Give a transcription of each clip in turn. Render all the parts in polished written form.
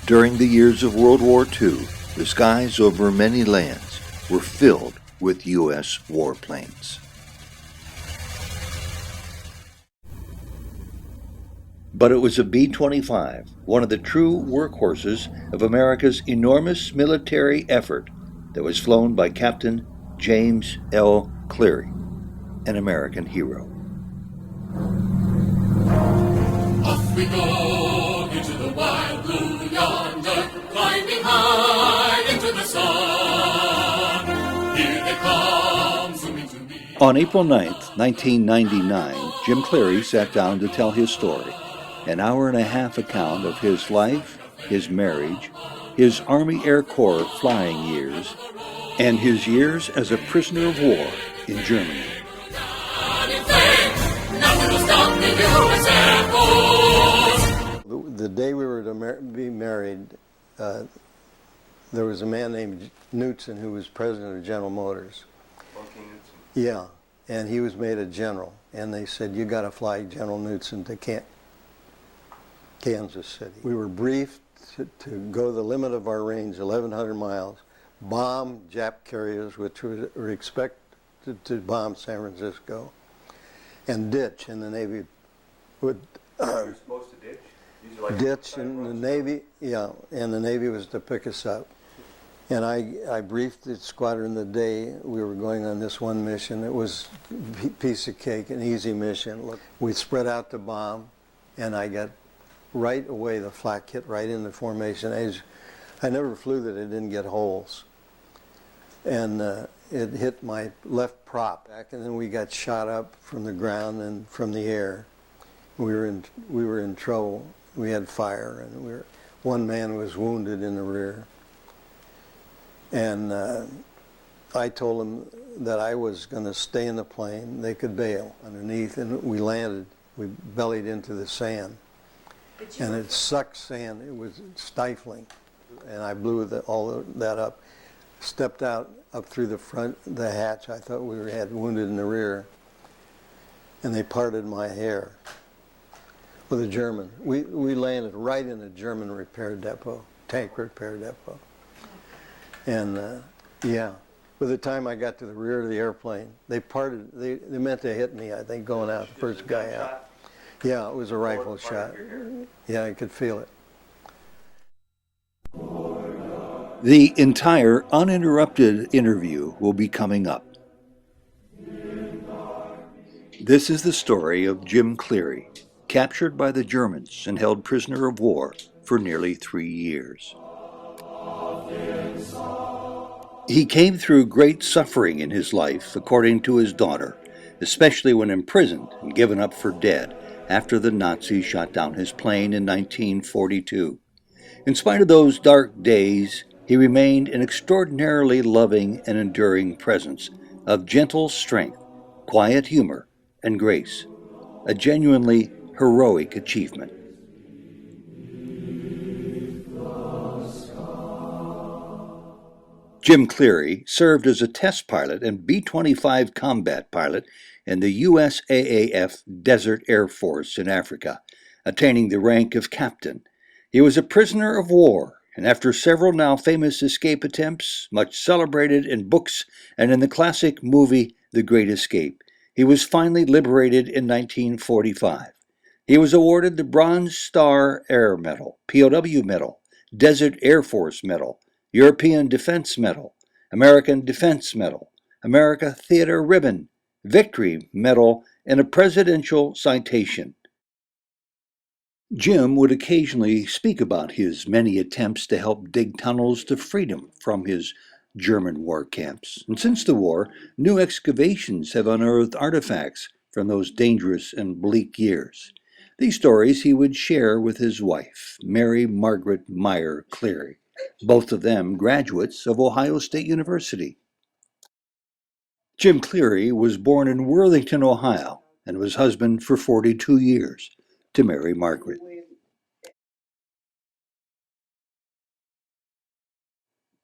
During the years of World War II, the skies over many lands were filled with U.S. warplanes. But it was a B-25, one of the true workhorses of America's enormous military effort, that was flown by Captain James L. Cleary, an American hero. Off we go into the wild blue yonder, climbing high into the sun. Here they come, zooming to me. On April 9th, 1999, Jim Cleary sat down to tell his story, an hour-and-a-half account of his life, his marriage, his Army Air Corps flying years, and his years as a prisoner of war in Germany. The day we were to be married, there was a man named Knudsen who was president of General Motors. Yeah, and he was made a general, and they said, you got to fly General Knudsen to Kansas City. We were briefed to go the limit of our range, 1,100 miles, bomb Jap carriers, which were expected to bomb San Francisco, and ditch, and the Navy would You're supposed to ditch? These are like ditch, and the Navy, yeah, and the Navy was to pick us up. And I briefed the squadron the day we were going on this one mission. It was a piece of cake, an easy mission. Look, we spread out the bomb, and I got right away, the flak hit right in the formation. I never flew that it didn't get holes. And it hit my left prop, and then we got shot up from the ground and from the air. We were in trouble. We had fire, and one man was wounded in the rear. And I told them that I was going to stay in the plane. They could bail underneath, and we landed. We bellied into the sand, and it sucked sand. It was stifling, and I blew all that up. Stepped out up through the hatch. I thought we had wounded in the rear, and they parted my hair with a German. We landed right in a German repair depot, tank repair depot. And yeah, by the time I got to the rear of the airplane, they parted. They meant to hit me, I think, going out, the first guy out. Yeah, it was a rifle shot. Yeah, I could feel it. The entire uninterrupted interview will be coming up. This is the story of Jim Cleary, captured by the Germans and held prisoner of war for nearly 3 years. He came through great suffering in his life, according to his daughter, especially when imprisoned and given up for dead after the Nazis shot down his plane in 1942. In spite of those dark days, he remained an extraordinarily loving and enduring presence of gentle strength, quiet humor, and grace, a genuinely heroic achievement. Jim Cleary served as a test pilot and B-25 combat pilot in the USAAF Desert Air Force in Africa, attaining the rank of captain. He was a prisoner of war, and after several now famous escape attempts, much celebrated in books and in the classic movie The Great Escape, he was finally liberated in 1945. He was awarded the Bronze Star Air Medal, POW Medal, Desert Air Force Medal, European Defense Medal, American Defense Medal, America Theater Ribbon, Victory Medal, and a Presidential Citation. Jim would occasionally speak about his many attempts to help dig tunnels to freedom from his German war camps. And since the war, new excavations have unearthed artifacts from those dangerous and bleak years. These stories he would share with his wife, Mary Margaret Meyer Cleary, both of them graduates of Ohio State University. Jim Cleary was born in Worthington, Ohio, and was husband for 42 years to Mary Margaret.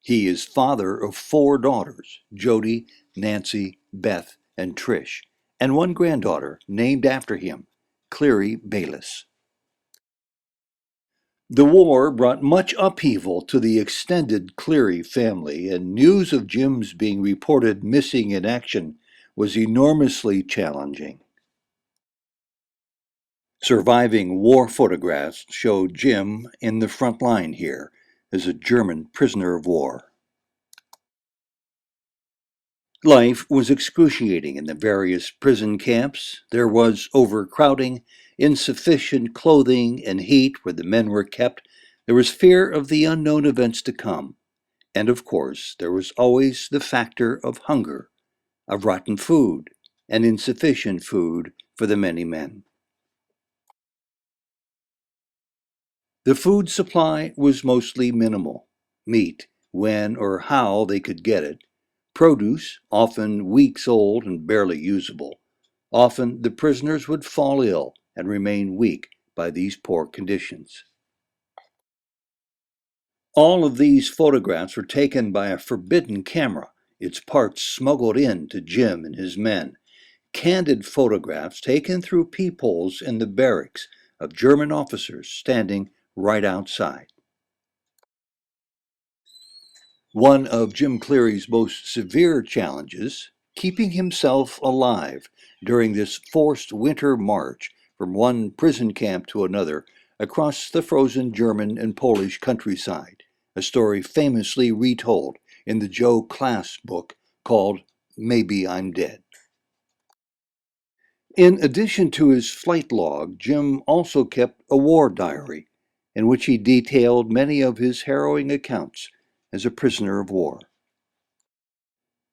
He is father of 4 daughters, Jody, Nancy, Beth, and Trish, and 1 granddaughter named after him, Cleary Bayless. The war brought much upheaval to the extended Cleary family, and news of Jim's being reported missing in action was enormously challenging. Surviving war photographs show Jim in the front line here as a German prisoner of war. Life was excruciating in the various prison camps. There was overcrowding, insufficient clothing, and heat where the men were kept. There was fear of the unknown events to come. And of course, there was always the factor of hunger, of rotten food, and insufficient food for the many men. The food supply was mostly minimal. Meat, when or how they could get it. Produce, often weeks old and barely usable. Often the prisoners would fall ill and remain weak by these poor conditions. All of these photographs were taken by a forbidden camera, its parts smuggled in to Jim and his men. Candid photographs taken through peepholes in the barracks of German officers standing right outside. One of Jim Cleary's most severe challenges, keeping himself alive during this forced winter march from one prison camp to another across the frozen German and Polish countryside, a story famously retold in the Joe Class book called Maybe I'm Dead. In addition to his flight log, Jim also kept a war diary in which he detailed many of his harrowing accounts as a prisoner of war.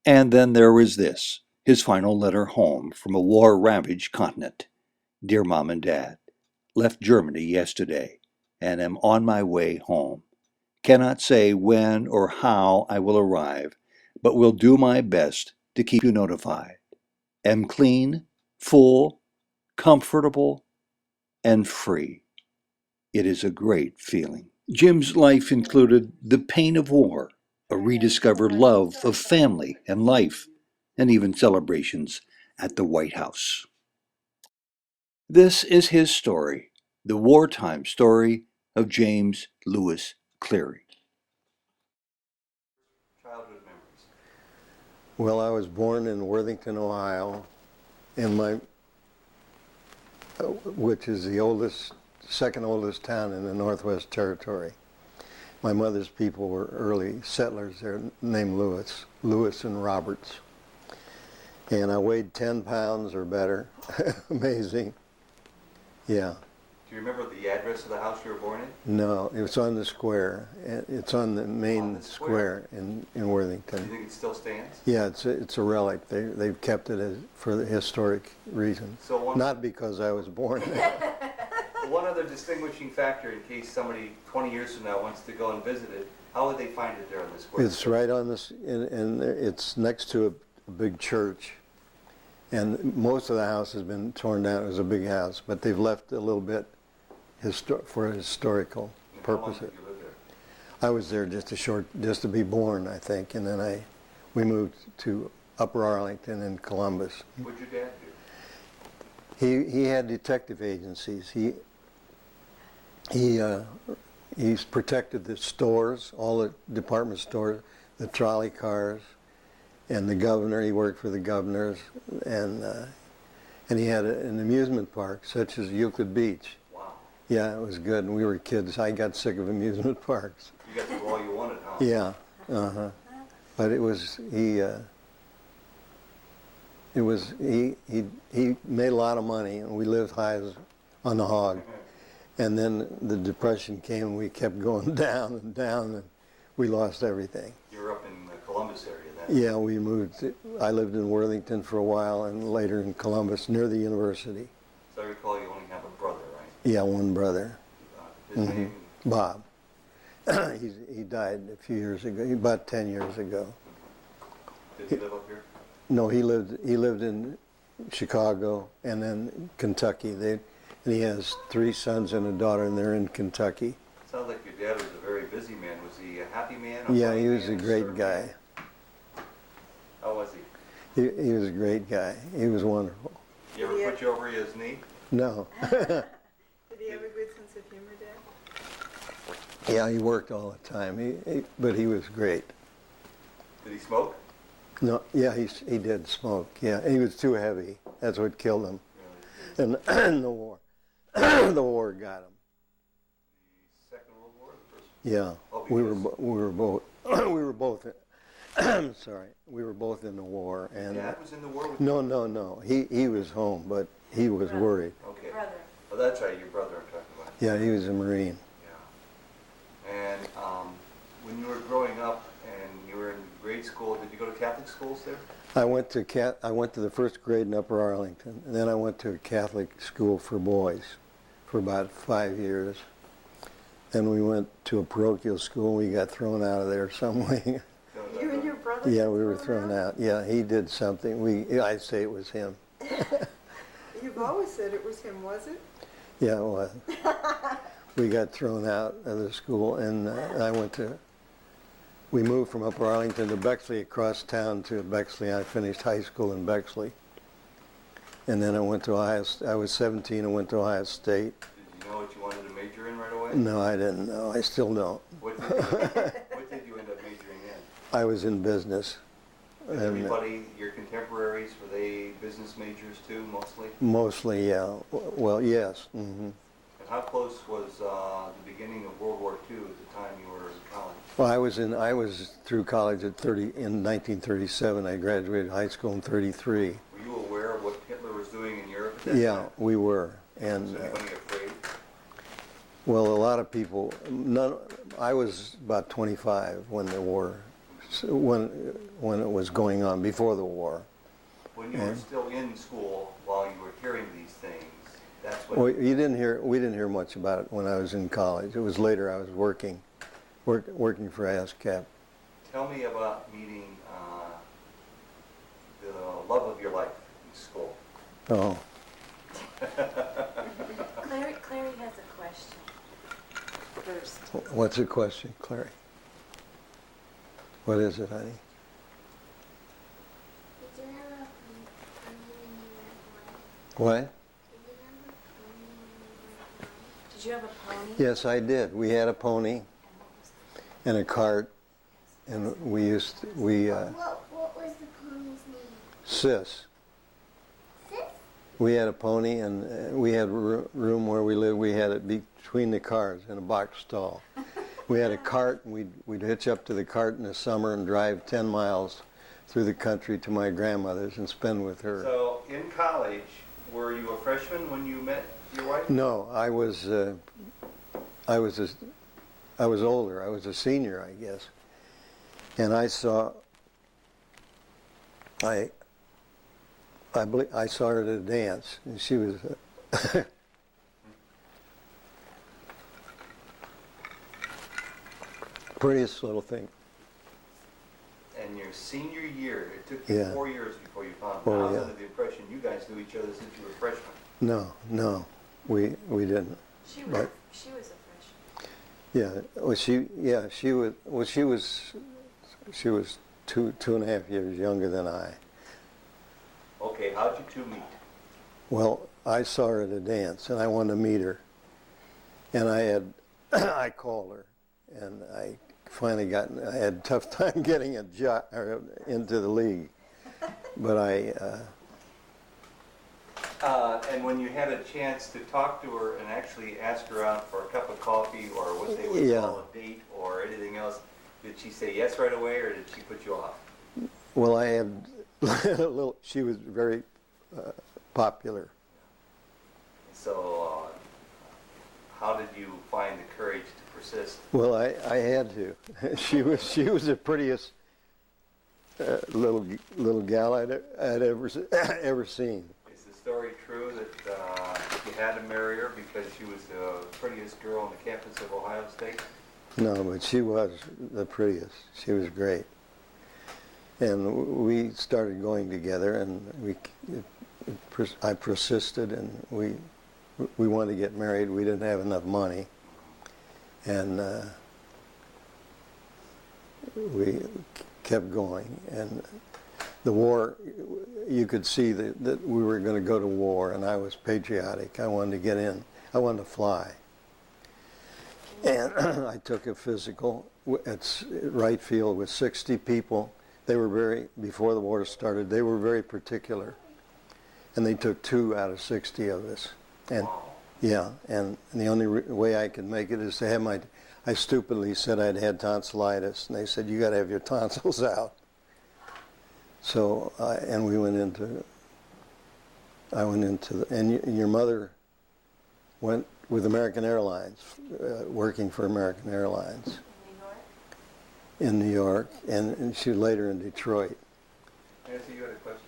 And then there was this, his final letter home from a war-ravaged continent. Dear Mom and Dad, left Germany yesterday and am on my way home. Cannot say when or how I will arrive, but will do my best to keep you notified. Am clean, full, comfortable, and free. It is a great feeling. Jim's life included the pain of war, a rediscovered love of family and life, and even celebrations at the White House. This is his story, the wartime story of James Lewis Cleary. Childhood memories. Well, I was born in Worthington, Ohio, which is the second oldest town in the Northwest Territory. My mother's people were early settlers there named Lewis and Roberts. And I weighed 10 pounds or better. Amazing. Yeah. Do you remember the address of the house you were born in? No, it was on the square. It's on the main square in Worthington. Do you think it still stands? Yeah, it's a relic. They've kept it for the historic reasons. So Not because I was born there. One other distinguishing factor, in case somebody 20 years from now wants to go and visit it, how would they find it there on the square? It's right on this, and it's next to a big church. And most of the house has been torn down. It was a big house, but they've left a little bit for historical purposes. How long did you live there? I was there just to be born, I think, and then we moved to Upper Arlington and Columbus. What'd your dad do? He had detective agencies. He's protected the stores, all the department stores, the trolley cars, and the governor. He worked for the governors, and he had an amusement park such as Euclid Beach. Wow. Yeah, it was good. And we were kids. I got sick of amusement parks. You got to do all you wanted, huh? Yeah. But he made a lot of money, and we lived high on the hog. And then the Depression came, and we kept going down and down, and we lost everything. You were up in the Columbus area then? Yeah, we moved. I lived in Worthington for a while, and later in Columbus, near the university. So I recall you only have a brother, right? Yeah, one brother, His name? Bob. He died a few years ago, about 10 years ago. Did he live up here? No, he lived in Chicago and then Kentucky. And he has 3 sons and a daughter, and they're in Kentucky. Sounds like your dad was a very busy man. Was he a happy man? Yeah, he was a great guy. How was he? He was a great guy. He was wonderful. You ever put you over his knee? No. Did he have a good sense of humor, Dad? Yeah, he worked all the time, but he was great. Did he smoke? No, yeah, he did smoke. Yeah, he was too heavy. That's what killed him. And the war, the war got him. The Second World War, the first? Yeah, Oh, we because- were both we were both. Sorry, we were both in the war. And Dad was in the war with no. He was home, but he was worried. Okay. Brother. Oh, that's right, your brother I'm talking about. Yeah, he was a Marine. Yeah. And when you were growing up and you were in grade school, did you go to Catholic schools there? I went to the first grade in Upper Arlington, and then I went to a Catholic school for boys for about 5 years. Then we went to a parochial school. We got thrown out of there some way. You and your brother? Yeah, we were thrown out. Yeah, he did something. I'd say it was him. You've always said it was him, was it? Yeah, it was. We got thrown out of the school, and we moved from Upper Arlington to Bexley, across town to Bexley. I finished high school in Bexley. And then I went to Ohio. I was 17 and went to Ohio State. Did you know what you wanted to major in right away? No, I didn't know. I still don't. What did you end up majoring in? I was in business. And Everybody, your contemporaries, were they business majors too, mostly? mostly, yeah. Well, yes. hmm And how close was the beginning of World War II at the time you were in college? Well, I was through college in 1937. I graduated high school in 33. Were you aware of what Hitler was doing in Europe at that Yeah, time? we were. And Was anybody afraid? well, a lot of people. I was about 25 when the war, when it was going on, before the war. When you were still in school while you were hearing these things, that's when... Well, we didn't hear much about it when I was in college. It was later. I was working for ASCAP. Tell me about meeting the love of your life in school. Oh, Clary has a question first. what's the question, Clary? What is it, honey? Did you have a pony when you were What? born? Did you have a pony when you were born? Did you have a pony? Yes, I did. We had a pony And what was and a cart, and we What was the pony's name? Sis. Sis? We had a pony, and we had room where we lived. We had it between the cars in a box stall. We had a cart, and we'd hitch up to the cart in the summer and drive 10 miles through the country to my grandmother's and spend with her. So in college, were you a freshman when you met your wife? No, I was older. I was a senior, I guess. And I saw her at a dance, and she was prettiest little thing. And your senior year, it took you Yeah. 4 years before you found Oh, out. I was yeah. under the impression you guys knew each other since you were freshmen. No, we didn't. she was But- she was a freshman. Yeah, well, she was two and a half years younger than I. Okay, how'd you two meet? Well, I saw her at a dance, and I wanted to meet her. And I called her, and I finally I had a tough time getting into the league. But And when you had a chance to talk to her and actually ask her out for a cup of coffee or what they would Yeah. call a date or anything else, did she say yes right away or did she put you off? well, I had she was very popular. So how did you find the courage to persist? Well, I had to. She was the prettiest little gal I'd ever seen. Is the story true that you had to marry her because she was the prettiest girl on the campus of Ohio State? No, but she was the prettiest. She was great. And we started going together, and I persisted, and we wanted to get married. We didn't have enough money, and we kept going. And the war, you could see that we were going to go to war, and I was patriotic. I wanted to get in. I wanted to fly. And I took a physical at right field with 60 people. They were before the war started, they were very particular. And they took 2 out of 60 of us. And yeah, and the only way I could make it is to have I stupidly said I'd had tonsillitis, and they said, you got to have your tonsils out. So, and I went into and your mother went with American Airlines, working for American Airlines. In New York, and she was later in Detroit. Nancy, you had a question?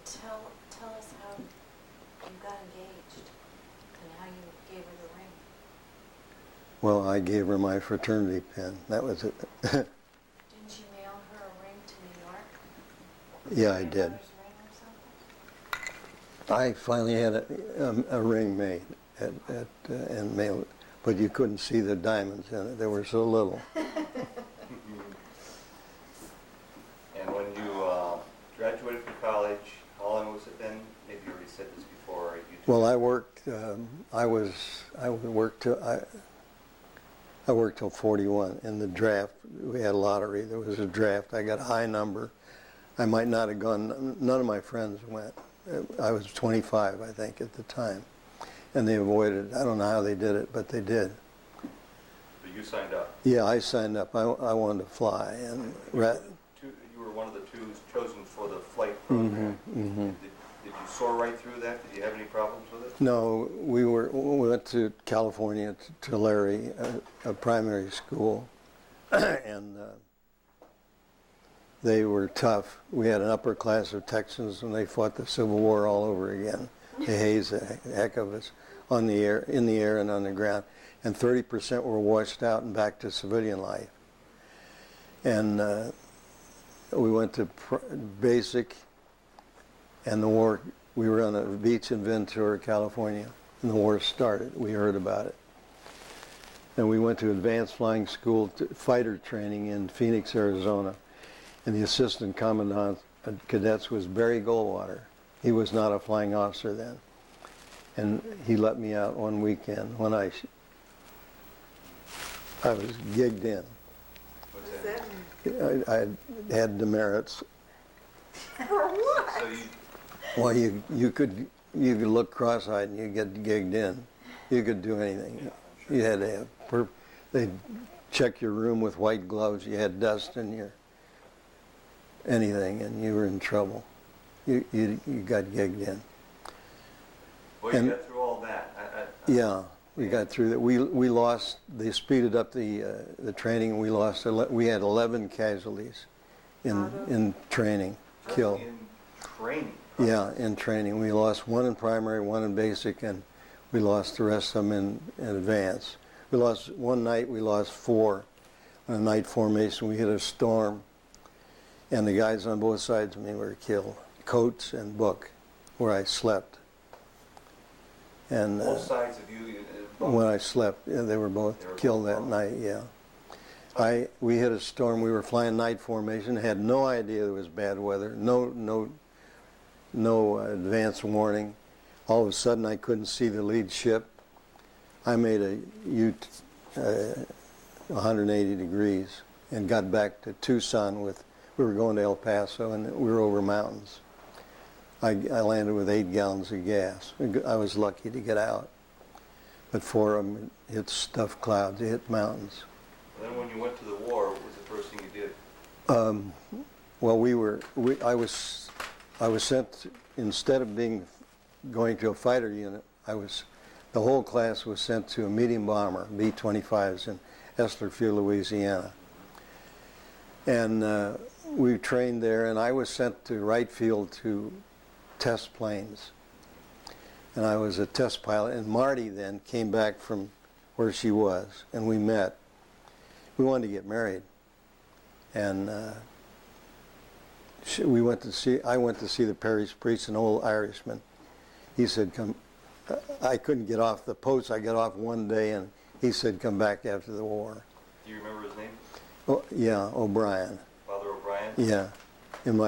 Tell us how you got engaged and how you gave her the ring. Well, I gave her my fraternity pin. That was it. Didn't you mail her a ring to New York? Yeah, I did. Your mother's ring or something? I finally had a ring made and mailed it, but you couldn't see the diamonds in it. They were so little. And when you graduated from college, how long was it then? Maybe you already said this before. Well, I worked. I worked till 41. In the draft, we had a lottery. There was a draft. I got a high number. I might not have gone. None of my friends went. I was 25, I think, at the time, and they avoided. I don't know how they did it, but they did. But you signed up. Yeah, I signed up. I wanted to fly, and You were one of the 2 chosen for the flight program. Did you soar right through that? Did you have any problems with it? No, we went to California to Larry, a primary school, and they were tough. We had an upper class of Texans, and they fought the Civil War all over again. They hazed the heck of us in the air and on the ground, and 30% were washed out and back to civilian life. And we went to basic, and the war. We were on a beach in Ventura, California, and the war started. We heard about it. And we went to advanced flying school, fighter training in Phoenix, Arizona. And the assistant commandant cadets was Barry Goldwater. He was not a flying officer then. And he let me out one weekend when I was gigged in. What's Does that? that mean? I had demerits. For what? So you, Well, you could look cross-eyed and you get gigged in. You could do anything. You had to have they'd check your room with white gloves. You had dust in your anything, and you were in trouble. You got gigged in. well, you got through all that. Yeah, we got through that. We lost. They speeded up the training, and we lost. We had 11 casualties in training, killed. In training. Yeah, in training. We lost 1 in primary, 1 in basic, and we lost the rest of them in advance. We lost one night, we lost 4 on a night formation. We hit a storm, and the guys on both sides of me were killed. Coates and Book, where I slept. And Both sides of you. when I slept, yeah, they were both killed that night, yeah. We hit a storm. We were flying night formation, had no idea there was bad weather, no advance warning. All of a sudden, I couldn't see the lead ship. I made a 180 degrees and got back to Tucson we were going to El Paso, and we were over mountains. I landed with 8 gallons of gas. I was lucky to get out. But 4 of them hit stuff clouds, it hit mountains. And then when you went to the war, what was the first thing you did? Well, I was sent, instead of going to a fighter unit, the whole class was sent to a medium bomber, B-25s in Estler Field, Louisiana. And we trained there, and I was sent to Wright Field to test planes. And I was a test pilot, and Marty then came back from where she was, and we met. We wanted to get married. And I went to see the parish priest, an old Irishman. He said, come. I couldn't get off the post. I got off one day, and he said, come back after the war. Do you remember his name? Oh, yeah, O'Brien. Father O'Brien? Yeah. And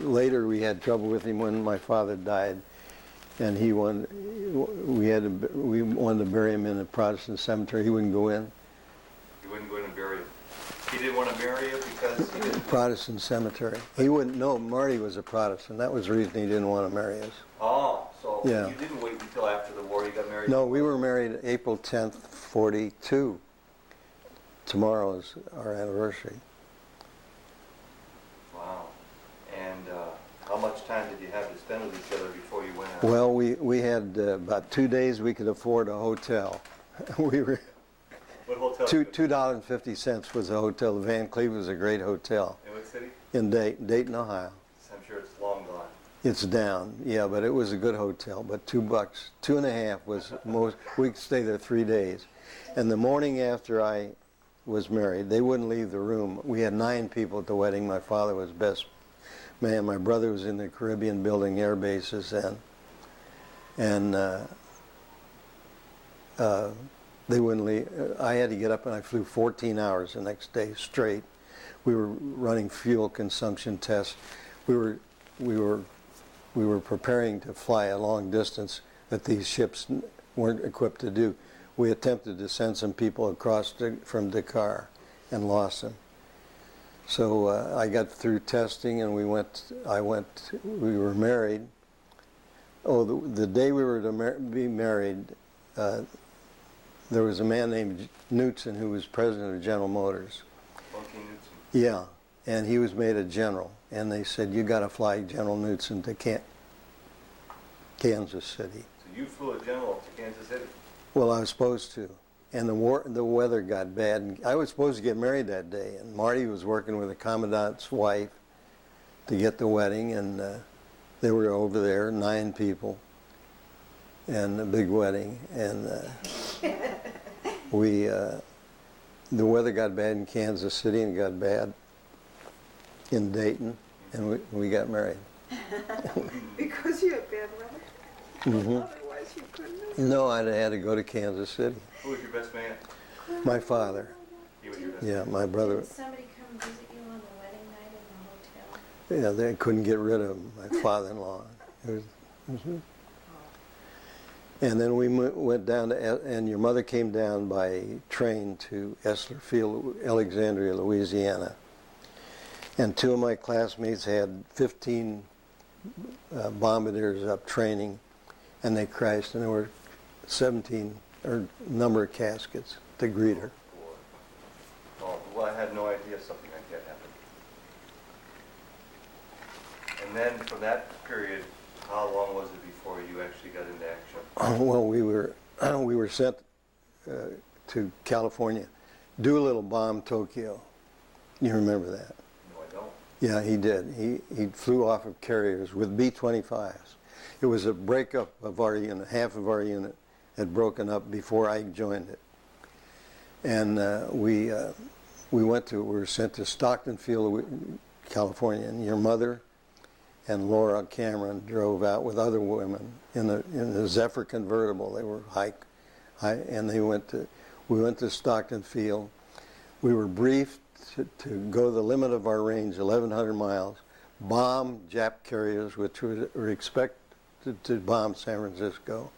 later we had trouble with him when my father died, and we wanted to bury him in a Protestant cemetery. He wouldn't go in. He didn't want to marry you because he didn't... Protestant cemetery. He wouldn't know Marty was a Protestant. That was the reason he didn't want to marry us. Oh, so Yeah. you didn't wait until after the war, you got married? No, we were married April 10th, 42. Tomorrow is our anniversary. Wow. And how much time did you have to spend with each other before you went out? Well, we had about 2 days we could afford a hotel. We were What hotel? $2.50 was a hotel. The Van Cleve was a great hotel In what city? in Dayton, Ohio. I'm sure it's long gone. It's down, yeah, but it was a good hotel. But $2, 2.5 was most. We could stay there 3 days. And the morning after I was married, they wouldn't leave the room. We had 9 people at the wedding. My father was best man. My brother was in the Caribbean building air bases then, and they wouldn't leave. I had to get up and I flew 14 hours the next day straight. We were running fuel consumption tests. We were preparing to fly a long distance that these ships weren't equipped to do. We attempted to send some people across from Dakar and lost them. So I got through testing and we were married. Oh, the day we were to be married, there was a man named Knutson who was president of General Motors. Bunky Knudsen. Yeah, and he was made a general. And they said, you got to fly General Knutson to Kansas City. So you flew a general to Kansas City? Well, I was supposed to. And the weather got bad. And I was supposed to get married that day. And Marty was working with the commandant's wife to get the wedding. And they were over there, 9 people. And a big wedding. And the weather got bad in Kansas City and got bad in Dayton. And we got married. Because you had bad weather? Mm-hmm. Otherwise you couldn't have. No, I had to go to Kansas City. Who was your best man? My father. He was your best Yeah, man. my brother. Did somebody come visit you on the wedding night in the hotel? Yeah, they couldn't get rid of him, my father-in-law. And then we went down to, and your mother came down by train to Essler Field, Alexandria, Louisiana. And 2 of my classmates had 15 bombardiers up training, and they crashed, and there were 17 or number of caskets to greet her. Oh, well, I had no idea something like that happened. And then from that period, how long was it before you actually got into action? Well, we were sent to California. Doolittle bombed Tokyo. You remember that? No, I don't. Yeah, he did. He flew off of carriers with B-25s. It was a breakup of our unit. Half of our unit had broken up before I joined it. And we were sent to Stockton Field, California, and your mother and Laura Cameron drove out with other women in the Zephyr convertible. They were and we went to Stockton Field. We were briefed to go the limit of our range, 1,100 miles, bomb Jap carriers, which were expected to bomb San Francisco,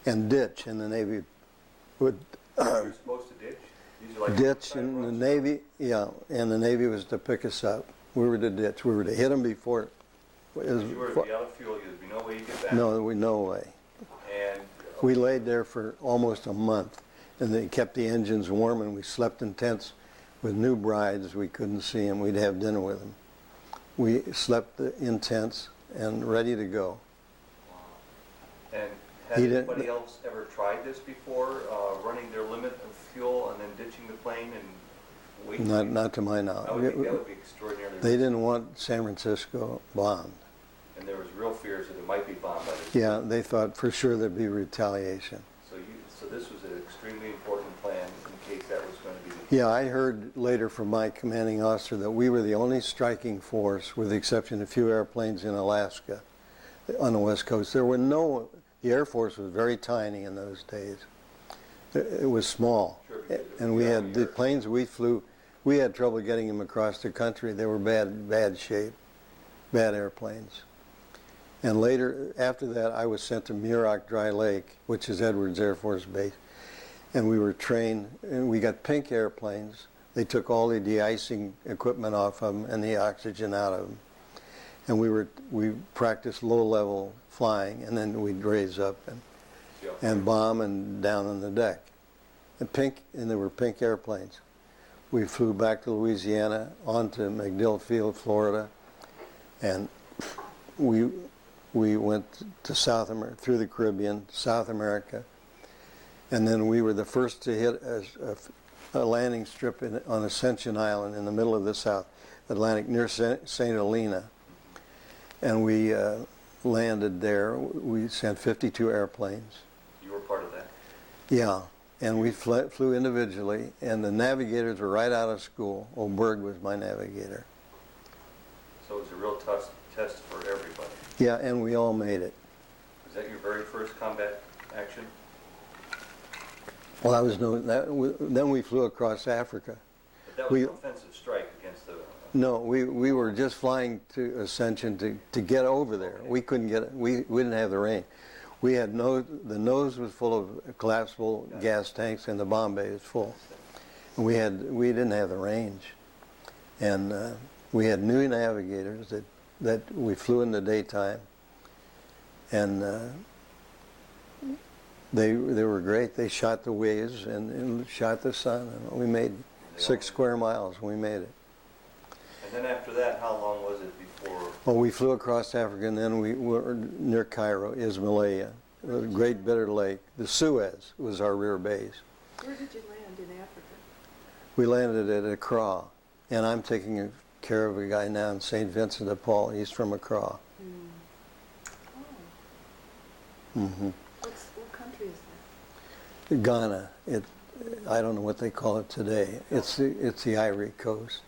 and ditch, and the Navy would You're supposed to ditch? These are like ditch, and the Navy, yeah, and the Navy was to pick us up. We were to ditch. We were to hit them before. If you were to be out of fuel, there'd be no way you get back. No way. And We laid there for almost a month, and they kept the engines warm, and we slept in tents with new brides. We couldn't see them. We'd have dinner with them. We slept in tents and ready to go. And had anybody else ever tried this before, running their limit of fuel and then ditching the plane and waiting? Not to my I knowledge. would think that would be extraordinarily They risky. didn't want San Francisco bombed. And there was real fears that it might be bombed by this. Yeah, they thought for sure there'd be retaliation. So this was an extremely important plan in case that was going to be the case. Yeah, I heard later from my commanding officer that we were the only striking force, with the exception of a few airplanes in Alaska on the West Coast. The Air Force was very tiny in those days. It was small. Sure, because it was And we had the young. planes we flew, we had trouble getting them across the country. They were bad shape, bad airplanes. And later, after that, I was sent to Muroc Dry Lake, which is Edwards Air Force Base. And we were trained, and we got pink airplanes They took all the de-icing equipment off of them and the oxygen out of them. And we practiced low-level flying, and then we'd raise up and bomb and down on the deck. And there were pink airplanes. We flew back to Louisiana, onto MacDill Field, Florida, and we went to South America, through the Caribbean, South America, and then we were the first to hit a landing strip on Ascension Island in the middle of the South Atlantic near St. Helena. And we landed there. We sent 52 airplanes. You were part of that? Yeah, and we flew individually, and the navigators were right out of school. Berg was my navigator. So it was a real test for everybody. Yeah, and we all made it. Was that your very first combat action? Well, then we flew across Africa. But that was an offensive strike against the... No, we were just flying to Ascension to get over there. Okay. We couldn't get, we didn't have the range. We had the nose was full of collapsible gas tanks, and the bomb bay was full. And we didn't have the range. And we had new navigators that we flew in the daytime. And they were great. They shot the waves and shot the sun, and we made 6 square miles. We made it. And then after that, how long was it before? Well, we flew across Africa, and then we were near Cairo, Ismailia, the Great Bitter Lake. The Suez was our rear base. Where did you land in Africa? We landed at Accra, and I'm taking care of a guy now in St. Vincent de Paul. He's from Accra. Oh. Mm-hmm. What country is that? Ghana. I don't know what they call it today. It's the Ivory Coast.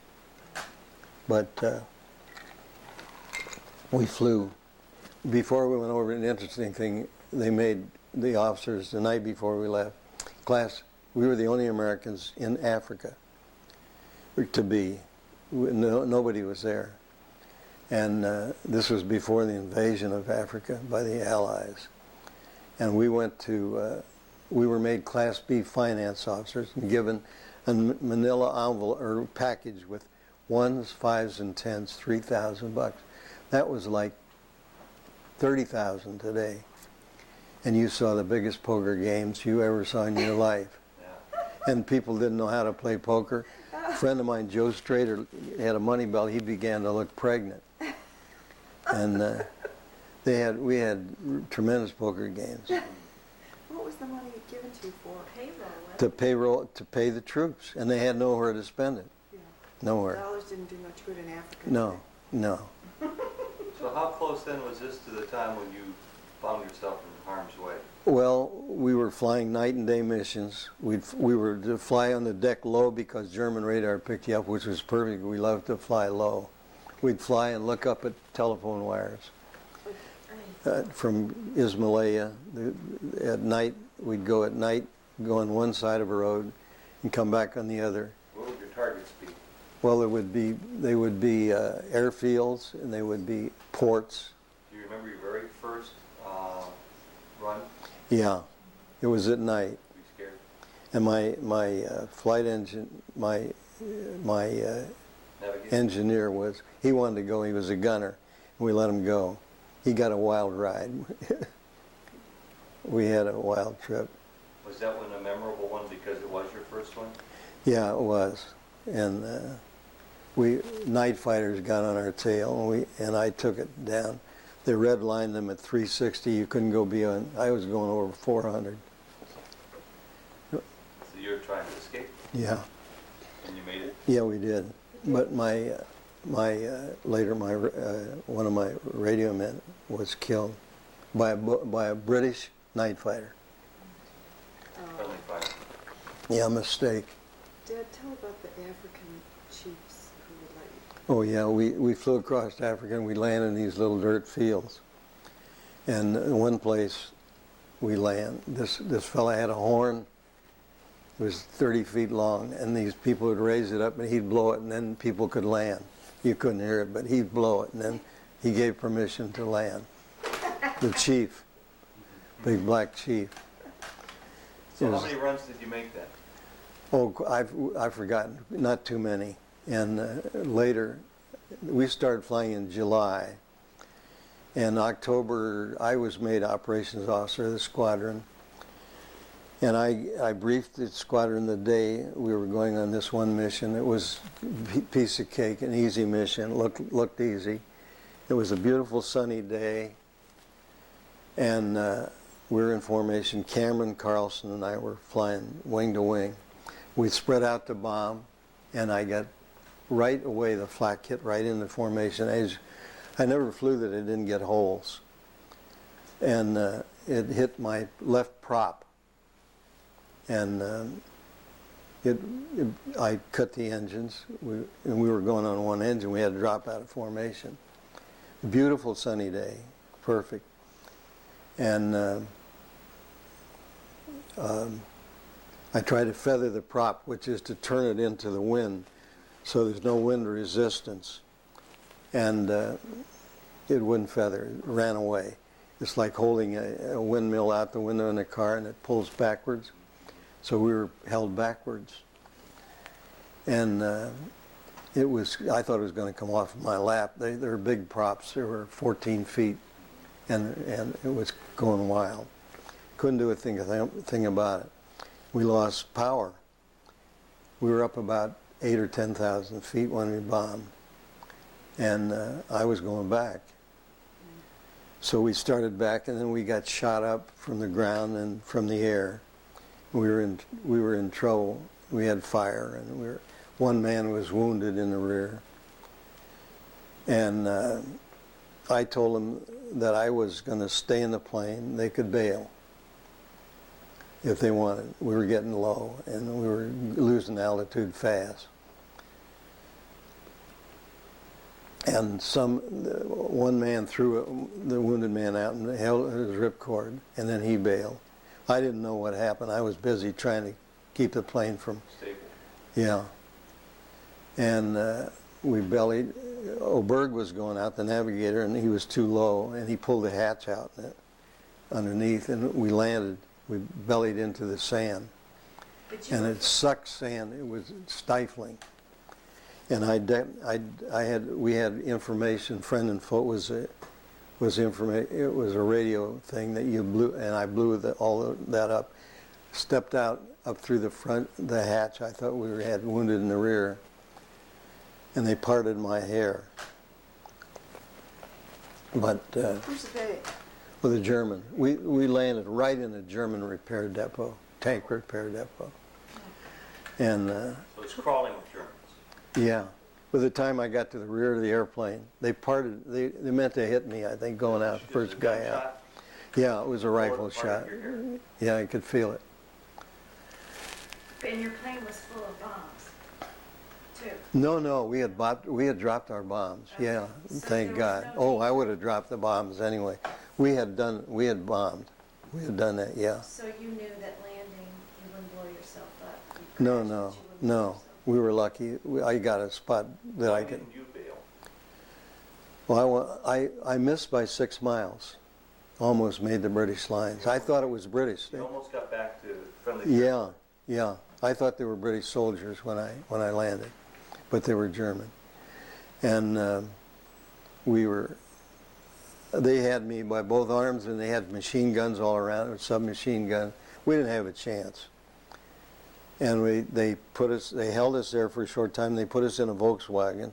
But we flew. Before we went over, an interesting thing, they made the officers the night before we left. Class, we were the only Americans in Africa to be. Nobody was there. And this was before the invasion of Africa by the Allies. And we went to, we were made Class B finance officers and given a manila envelope or package with 1s, 5s, and 10s, $3,000. That was like 30,000 today. And you saw the biggest poker games you ever saw in your life. Yeah. And people didn't know how to play poker. A friend of mine, Joe Strader, had a money belt. He began to look pregnant. And we had tremendous poker games. What was the money given to you for? Payroll. To pay the troops, and they had nowhere to spend it. Yeah. Nowhere. Dollars didn't do much good in Africa. No. So how close then was this to the time when you found yourself in harm's way? Well, we were flying night and day missions. We were to fly on the deck low because German radar picked you up, which was perfect. We loved to fly low. We'd fly and look up at telephone wires. From Ismailia, at night, we'd go at night, go on one side of a road and come back on the other. What would your targets be? Well, they would be airfields, and they would be ports. Do you remember your very first run? Yeah, it was at night. Were you scared? And my flight engine, my engineer he wanted to go. He was a gunner, and we let him go. He got a wild ride. We had a wild trip. Was that one a memorable one because it was your first one? Yeah, it was. And night fighters got on our tail, and I took it down. They redlined them at 360. You couldn't go beyond. I was going over 400. So you were trying to escape? Yeah. And you made it? Yeah, we did. But later one of my radio men was killed by a British night fighter. Friendly fire. Yeah, mistake. Dad, tell about the African chiefs who would let you. Oh yeah, we flew across Africa and we landed in these little dirt fields. And in one place we land, this fella had a horn. It was 30 feet long, and these people would raise it up and he'd blow it, and then people could land. You couldn't hear it, but he'd blow it, and then he gave permission to land. The chief, big black chief. So how many runs did you make then? Oh, I've forgotten. Not too many. And later, we started flying in July. In October, I was made operations officer of the squadron. And I briefed the squadron the day we were going on this one mission. It was a piece of cake, an easy mission. Looked easy. It was a beautiful sunny day. And we were in formation. Cameron, Carlson, and I were flying wing to wing. We spread out to bomb, and I got right away, the flak hit right in the formation. I never flew that it didn't get holes. And it hit my left prop. And I cut the engines, and we were going on one engine. We had to drop out of formation. Beautiful sunny day, perfect. And I tried to feather the prop, which is to turn it into the wind, so there's no wind resistance. And it wouldn't feather, it ran away. It's like holding a windmill out the window in a car and it pulls backwards. So we were held backwards. And I thought it was going to come off my lap. They were big props. They were 14 feet, and it was going wild. Couldn't do a thing about it. We lost power. We were up about 8,000 or 10,000 feet when we bombed, and I was going back. So we started back, and then we got shot up from the ground and from the air. We were in trouble. We had fire, and one man was wounded in the rear. And I told them that I was going to stay in the plane. They could bail if they wanted. We were getting low, and we were losing altitude fast. And one man threw the wounded man out and held his ripcord, and then he bailed. I didn't know what happened. I was busy trying to keep the plane from Stable. Yeah. And we bellied. Oberg was going out, the navigator, and he was too low, and he pulled the hatch out underneath, and we landed. We bellied into the sand, and it sucked sand. It was stifling. And we had information. Friend and Foot was information. It was a radio thing that you blew, and I blew all that up. Stepped out up through the hatch. I thought we had wounded in the rear, and they parted my hair. But Who's they? with a German, we landed right in a German repair depot, tank repair depot, and So it's crawling with Germans. yeah. By the time I got to the rear of the airplane, they parted. They meant to hit me. I think going out, the first guy out. Yeah, it was a rifle shot. Yeah, I could feel it. And your plane was full of bombs, too. No, we had dropped our bombs. Okay. Yeah, So thank there was God. no Oh, I danger. would have dropped the bombs anyway. We had bombed. We had done that. Yeah. So you knew that landing, you wouldn't blow yourself up? You No, crashed, no, but you wouldn't blow no. yourself up. We were lucky. I got a spot that Why I could. didn't you bail? Well, I missed by 6 miles. Almost made the British lines. I thought it was British. You almost got back to friendly. Yeah, yeah. I thought they were British soldiers when I landed, but they were German. And they had me by both arms, and they had machine guns all around, or submachine guns. We didn't have a chance. And they held us there for a short time. They put us in a Volkswagen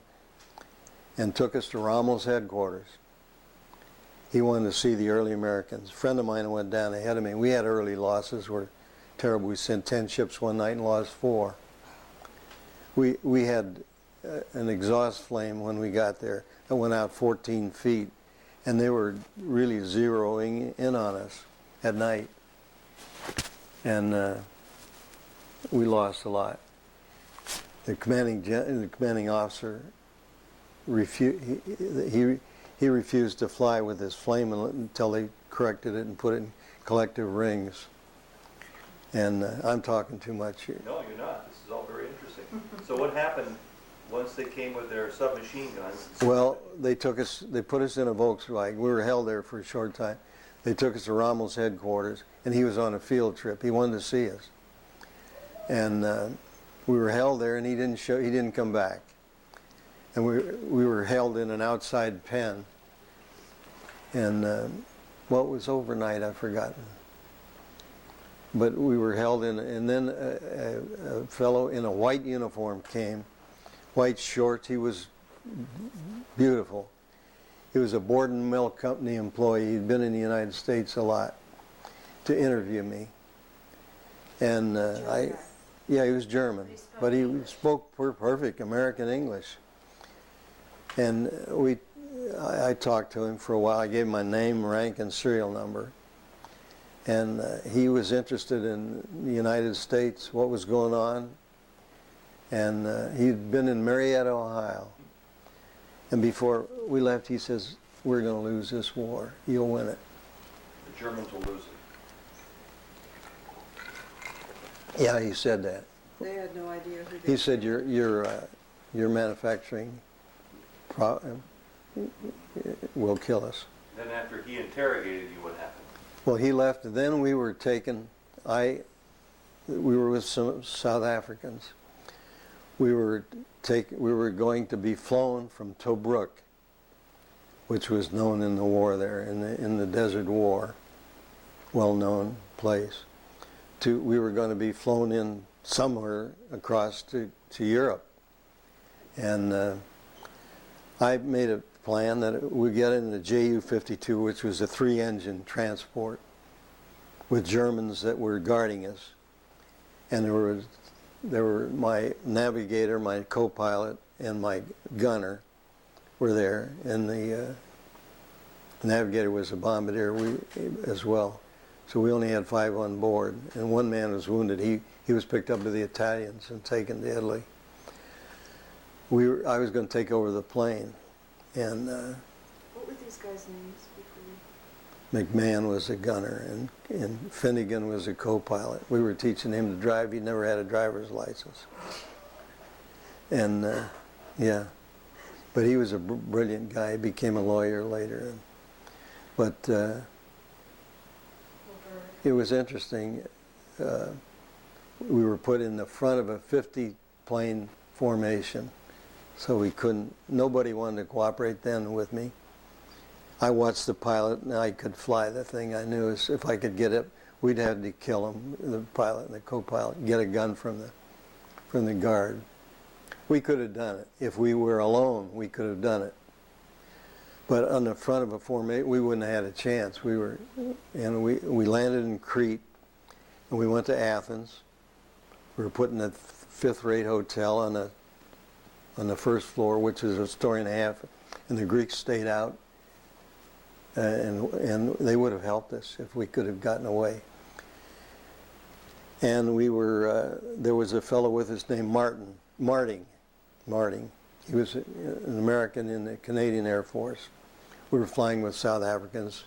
and took us to Rommel's headquarters. He wanted to see the early Americans. A friend of mine went down ahead of me. We had early losses, were terrible. We sent 10 ships one night and lost 4. We had an exhaust flame when we got there that went out 14 feet, and they were really zeroing in on us at night. And we lost a lot. The commanding officer he refused to fly with his flame until they corrected it and put it in collective rings. And I'm talking too much here. No, you're not. This is all very interesting. So what happened once they came with their submachine guns? Well, they put us in a Volkswagen. We were held there for a short time. They took us to Rommel's headquarters, and he was on a field trip. He wanted to see us. And we were held there, and he didn't come back. And we were held in an outside pen. And well, it was overnight, I've forgotten. But we were held in, and then a fellow in a white uniform came, white shorts. He was beautiful. He was a board and mill company employee. He'd been in the United States a lot, to interview me. And yeah, he was German, but he spoke perfect American English. And I talked to him for a while. I gave him my name, rank, and serial number. And he was interested in the United States, what was going on. And he'd been in Marietta, Ohio. And before we left, he says, "We're going to lose this war. You'll win it." The Germans will lose it. Yeah, he said that. They had no idea who they He said, "Your manufacturing will kill us." Then after he interrogated you, what happened? Well, he left, and then we were taken. We were with some South Africans. We were going to be flown from Tobruk, which was known in the war there, in the Desert War, well-known place. We were going to be flown in somewhere across to Europe, and I made a plan that we get in the Ju-52, which was a 3-engine transport, with Germans that were guarding us, and there were my navigator, my co-pilot, and my gunner were there, and the navigator was a bombardier as well. So we only had 5 on board, and one man was wounded. He was picked up by the Italians and taken to Italy. I was going to take over the plane, and What were these guys' names before? McMahon was a gunner, and Finnegan was a co-pilot. We were teaching him to drive. He never had a driver's license. And yeah, but he was a brilliant guy. He became a lawyer later. But it was interesting. We were put in the front of a 50-plane formation, so nobody wanted to cooperate then with me. I watched the pilot, and I could fly the thing. I knew if I could get it, we'd have to kill him, the pilot and the co-pilot, get a gun from the guard. We could have done it. If we were alone, we could have done it. But on the front of a formation, we wouldn't have had a chance. We landed in Crete, and we went to Athens. We were put in a 5th-rate hotel on the first floor, which is a story and a half, and the Greeks stayed out. And they would have helped us if we could have gotten away. And there was a fellow with us named Marty. He was an American in the Canadian Air Force. We were flying with South Africans,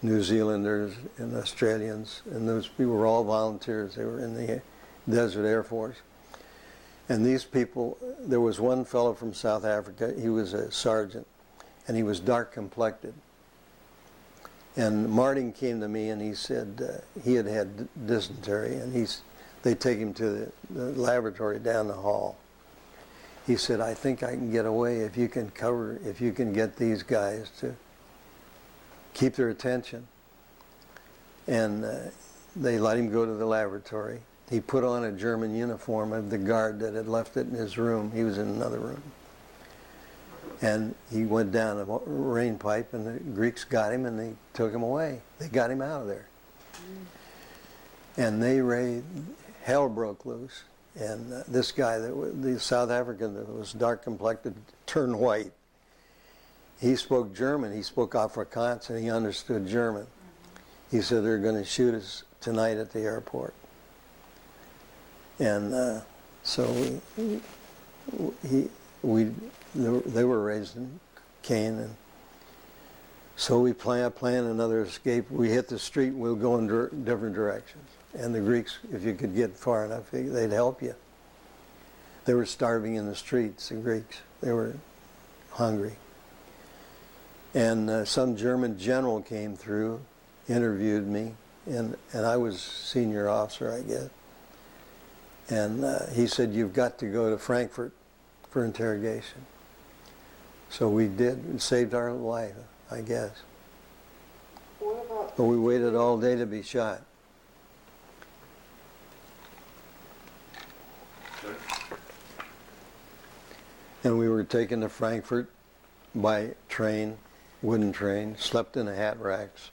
New Zealanders, and Australians, and those people were all volunteers. They were in the Desert Air Force. And these people, there was one fellow from South Africa. He was a sergeant, and he was dark-complected. And Martin came to me and he said he had dysentery, and they take him to the laboratory down the hall. He said, "I think I can get away if you can get these guys to keep their attention." And they let him go to the laboratory. He put on a German uniform of the guard that had left it in his room. He was in another room. And he went down a rain pipe, and the Greeks got him, and they took him away. They got him out of there. And hell broke loose. And this guy, the South African that was dark-complected, turned white. He spoke German. He spoke Afrikaans, and he understood German. He said, "They're going to shoot us tonight at the airport." And so they were raised in Cain, and so we planned another escape. We hit the street, and we'll go in different directions. And the Greeks, if you could get far enough, they'd help you. They were starving in the streets, the Greeks. They were hungry. And some German general came through, interviewed me, and I was senior officer, I guess. And he said, "You've got to go to Frankfurt for interrogation." So we did. It saved our life, I guess. What about? But we waited all day to be shot. Good. And we were taken to Frankfurt by train, wooden train, slept in the hat racks.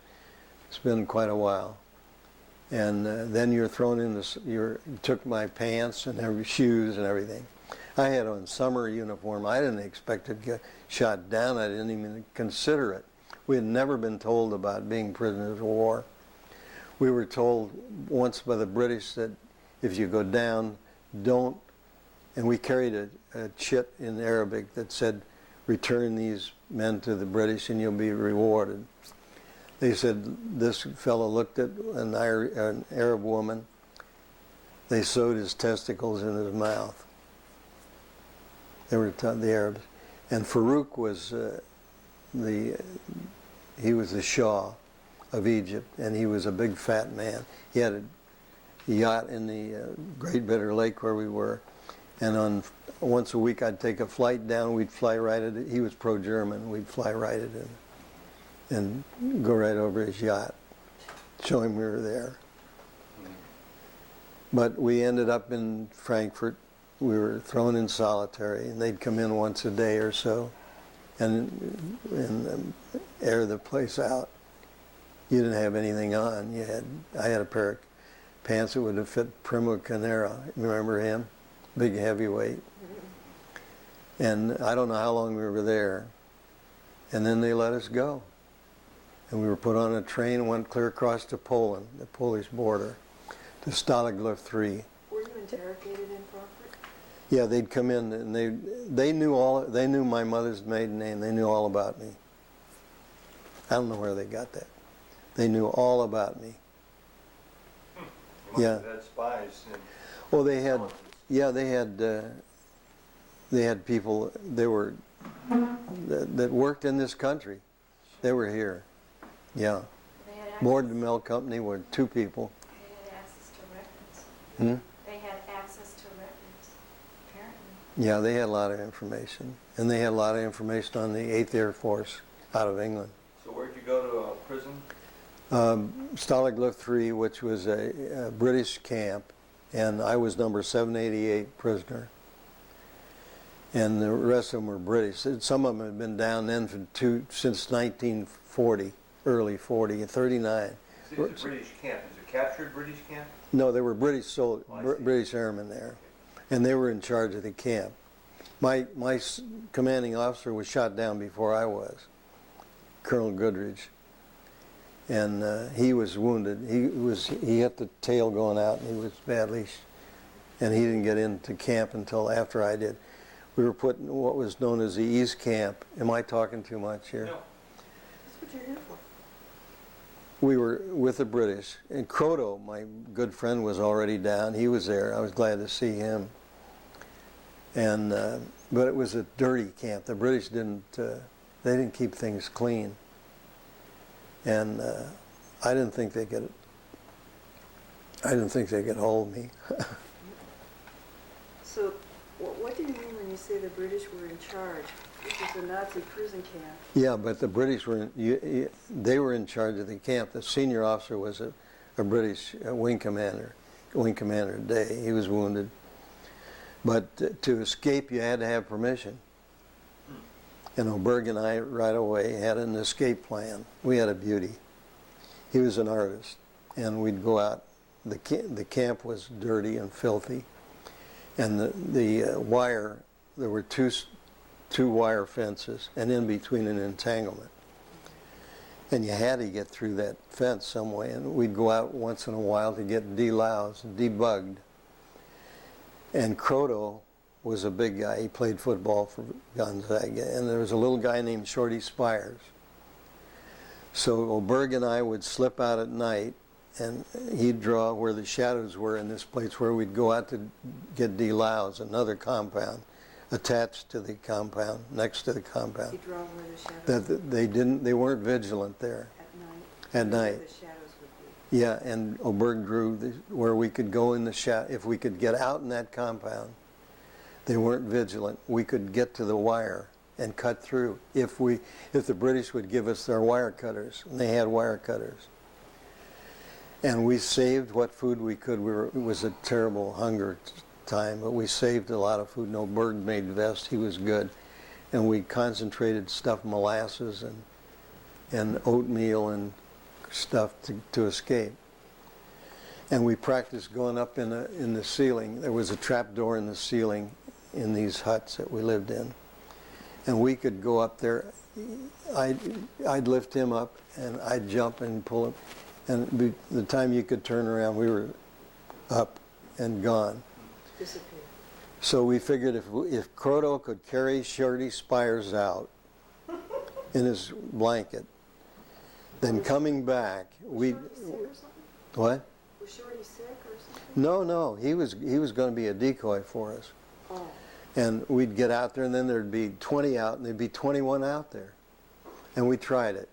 It's been quite a while. And then you're thrown in this, took my pants and every shoes and everything. I had on summer uniform. I didn't expect to get shot down. I didn't even consider it. We had never been told about being prisoners of war. We were told once by the British that if you go down, don't, and we carried a chit in Arabic that said, "Return these men to the British and you'll be rewarded." They said, this fellow looked at an Arab woman. They sewed his testicles in his mouth. They were the Arabs. And Farouk was he was the Shah of Egypt, and he was a big fat man. He had a yacht in the Great Bitter Lake where we were, and once a week I'd take a flight down. We'd fly right at it. He was pro-German. We'd fly right at it and go right over his yacht, show him we were there. But we ended up in Frankfurt. We were thrown in solitary, and they'd come in once a day or so and air the place out. You didn't have anything on. I had a pair of pants that would have fit Primo Carnera. Remember him? Big heavyweight. And I don't know how long we were there. And then they let us go. And we were put on a train and went clear across to Poland, the Polish border, to Stalag Luft III. Were you interrogated in Frankfurt? Yeah, they'd come in and they knew my mother's maiden name. They knew all about me. I don't know where they got that. They knew all about me. You must Yeah. have had spies. Well, they had, yeah, they had people that worked in this country. They were here. Yeah. They had access, Board and Mill Company were 2 people. they had access to records. Hmm? They had access to records, apparently. Yeah, they had a lot of information. And they had a lot of information on the 8th Air Force out of England. So where'd you go to prison? Stalag Luft III, which was a British camp, and I was number 788 prisoner. And the rest of them were British. Some of them had been down then since 1940, early 40, 39. It's a British camp. Is it a captured British camp? No, there were British Oh, I see. British airmen there, and they were in charge of the camp. My commanding officer was shot down before I was, Colonel Goodridge, and he was wounded. He had the tail going out, and he was badly, and he didn't get into camp until after I did. We were put in what was known as the East Camp. Am I talking too much here? No. That's what you're here for. We were with the British, and Croto, my good friend, was already down. He was there. I was glad to see him. And but it was a dirty camp. The British didn't keep things clean, and I didn't think they could hold me. So, what do you mean when you say the British were in charge? This is a Nazi prison camp. Yeah, but the British they were in charge of the camp. The senior officer was a British wing commander Day. He was wounded. But to escape, you had to have permission. And Oberg and I, right away, had an escape plan. We had a beauty. He was an artist, and we'd go out. The camp was dirty and filthy, and the wire, there were two wire fences, and in between an entanglement. And you had to get through that fence some way, and we'd go out once in a while to get deloused, debugged. And Croto was a big guy. He played football for Gonzaga, and there was a little guy named Shorty Spires. So Oberg and I would slip out at night, and he'd draw where the shadows were in this place where we'd go out to get deloused, another compound attached to the compound, next to the compound. You draw where the shadows That they weren't vigilant there at night. at night. Where the shadows would Yeah, and Oberg drew where we could go in the shadow. If we could get out in that compound, they weren't vigilant. We could get to the wire and cut through if the British would give us their wire cutters, and they had wire cutters. And we saved what food we could. It was a terrible hunger time, but we saved a lot of food. No, Berg made vest. He was good. And we concentrated stuff, molasses and oatmeal and stuff to escape. And we practiced going up in the ceiling. There was a trap door in the ceiling in these huts that we lived in. And we could go up there. I'd lift him up, and I'd jump and pull him. And the time you could turn around, we were up and gone. Disappeared. So we figured if Croto could carry Shorty Spires out in his blanket, then coming back, Was Shorty sick or something? What? Was Shorty sick or something? No, he was going to be a decoy for us. Oh. And we'd get out there, and then there'd be 20 out, and there'd be 21 out there. And we tried it.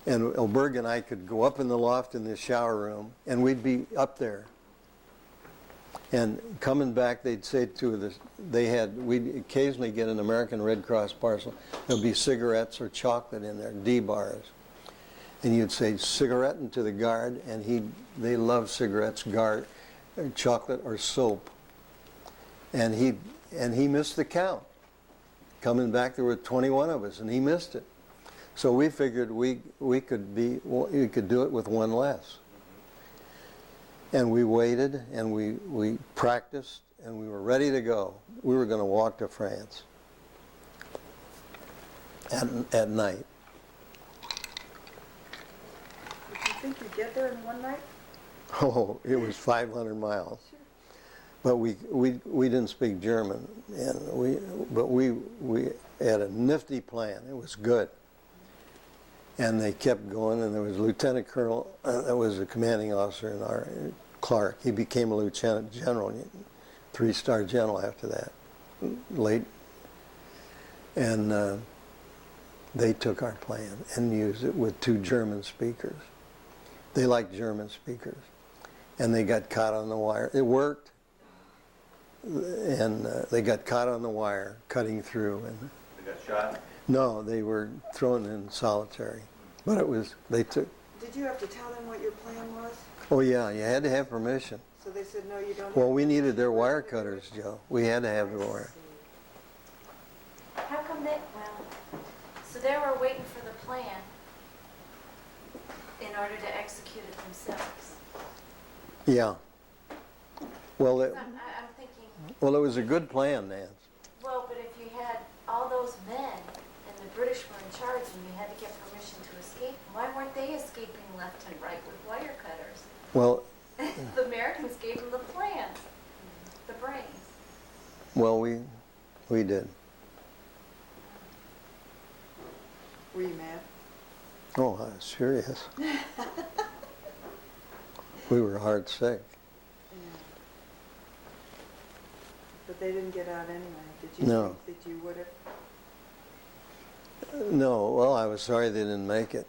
And Oberg and I could go up in the loft in the shower room, and we'd be up there. And coming back, they'd say to us, we'd occasionally get an American Red Cross parcel. There'd be cigarettes or chocolate in there, D-bars. And you'd say cigarette into the guard, and they love cigarettes, chocolate or soap. And he missed the count. Coming back, there were 21 of us, and he missed it. So we figured we could do it with one less. And we waited, and we practiced, and we were ready to go. We were going to walk to France at night. Did you think you'd get there in one night? Oh, it was 500 miles. But we didn't speak German, but we had a nifty plan. It was good. And they kept going, and there was a lieutenant colonel that was a commanding officer in our Clark. He became a lieutenant general, 3-star general after that, late. And they took our plan and used it with 2 German speakers. They liked German speakers, and they got caught on the wire. It worked, and they got caught on the wire, cutting through. And They got shot? no, they were thrown in solitary. But they took. Did you have to tell them what your plan was? Oh yeah, you had to have permission. So they said, no, you don't. Well, have we needed their permission. wire cutters, Joe. We had to have the wire. How come so they were waiting for the plan in order to execute it themselves? Yeah. Well, I'm thinking, it was a good plan, Nance. well, but if you had all those men and the British were in charge and you had to get permission to escape, why weren't they escaping left and right with wire cutters? Well, The Americans gave them the plans, the brains. well, we did. Were you mad? Oh, I was furious. We were hard sick. Yeah. But they didn't get out anyway. Did you No. think that you would have? No, well, I was sorry they didn't make it.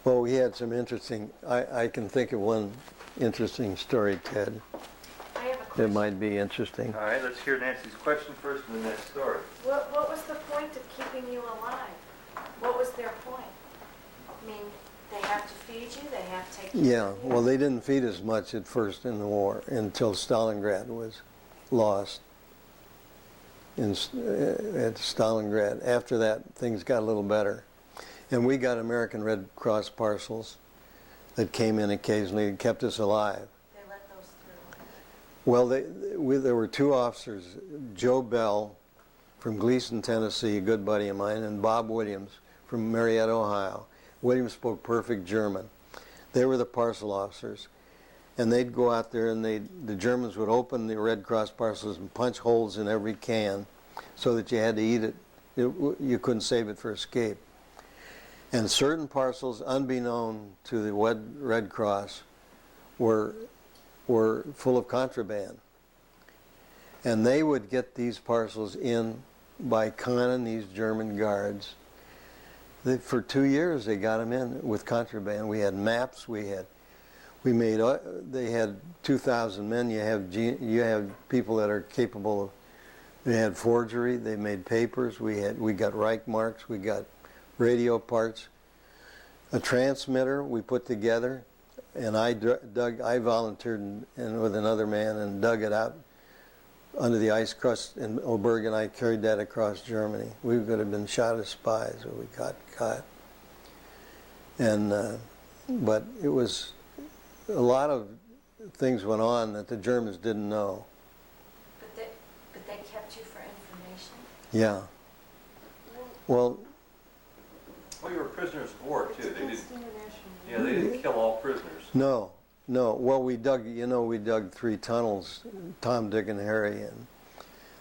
Well, we had some interesting, I can think of one interesting story, Ted. I have a It question. might be interesting. All right, let's hear Nancy's question first and then that story. What was the point of keeping you alive? What was their point? I mean, they have to feed you, they have to take care Yeah, of you. well, they didn't feed us much at first in the war until Stalingrad was lost at Stalingrad. After that, things got a little better. And we got American Red Cross parcels that came in occasionally and kept us alive. They let those through. Well, there were 2 officers, Joe Bell from Gleason, Tennessee, a good buddy of mine, and Bob Williams from Marietta, Ohio. Williams spoke perfect German. They were the parcel officers. And they'd go out there, and the Germans would open the Red Cross parcels and punch holes in every can so that you had to eat it. You couldn't save it for escape. And certain parcels, unbeknown to the Red Cross, were full of contraband. And they would get these parcels in by conning these German guards For 2 years they got them in with contraband. We had maps. They had 2,000 men. You have people that are capable of. They had forgery. They made papers. We got Reich marks. We got radio parts. A transmitter we put together, and I volunteered and with another man and dug it out under the ice crust in Mooseburg, and I carried that across Germany. We could have been shot as spies, or we got caught. And but it was a lot of things went on that the Germans didn't know. But they kept you for information? Yeah. Well, Well, you were prisoners of war too. They didn't. International. They didn't kill all prisoners. no. Well, we dug 3 tunnels, Tom, Dick, and Harry, and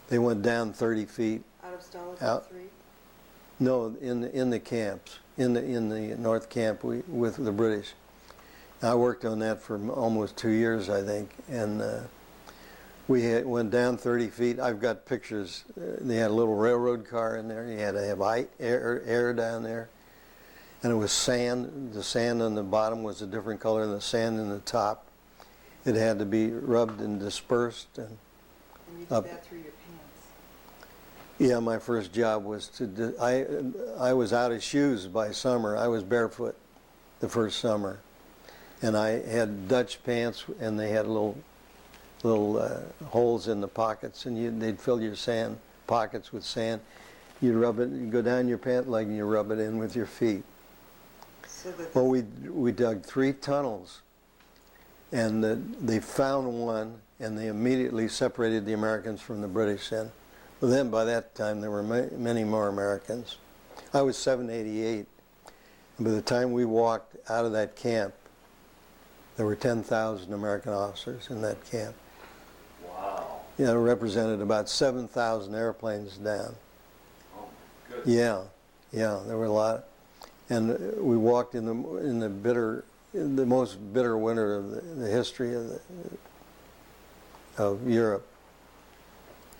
they went down 30 feet. Out of Stalag Out. Luft III? No, in the camps, in the North Camp with the British. I worked on that for almost 2 years, I think, and went down 30 feet. I've got pictures. They had a little railroad car in there. You had to have air down there, and it was sand. The sand on the bottom was a different color than the sand in the top. It had to be rubbed and dispersed. And And you did that through your pants? yeah, my first job was I was out of shoes by summer. I was barefoot the first summer, and I had Dutch pants, and they had little holes in the pockets, and they'd fill your sand pockets with sand. You'd rub it, you go down your pant leg, and you rub it in with your feet. So that Well, we dug 3 tunnels, and they found one, and they immediately separated the Americans from the British. And then by that time there were many more Americans. I was 788, and by the time we walked out of that camp, there were 10,000 American officers in that camp. Wow. It represented about 7,000 airplanes down. Oh, good. Yeah, there were a lot, and we walked in the most bitter winter of the history of Europe,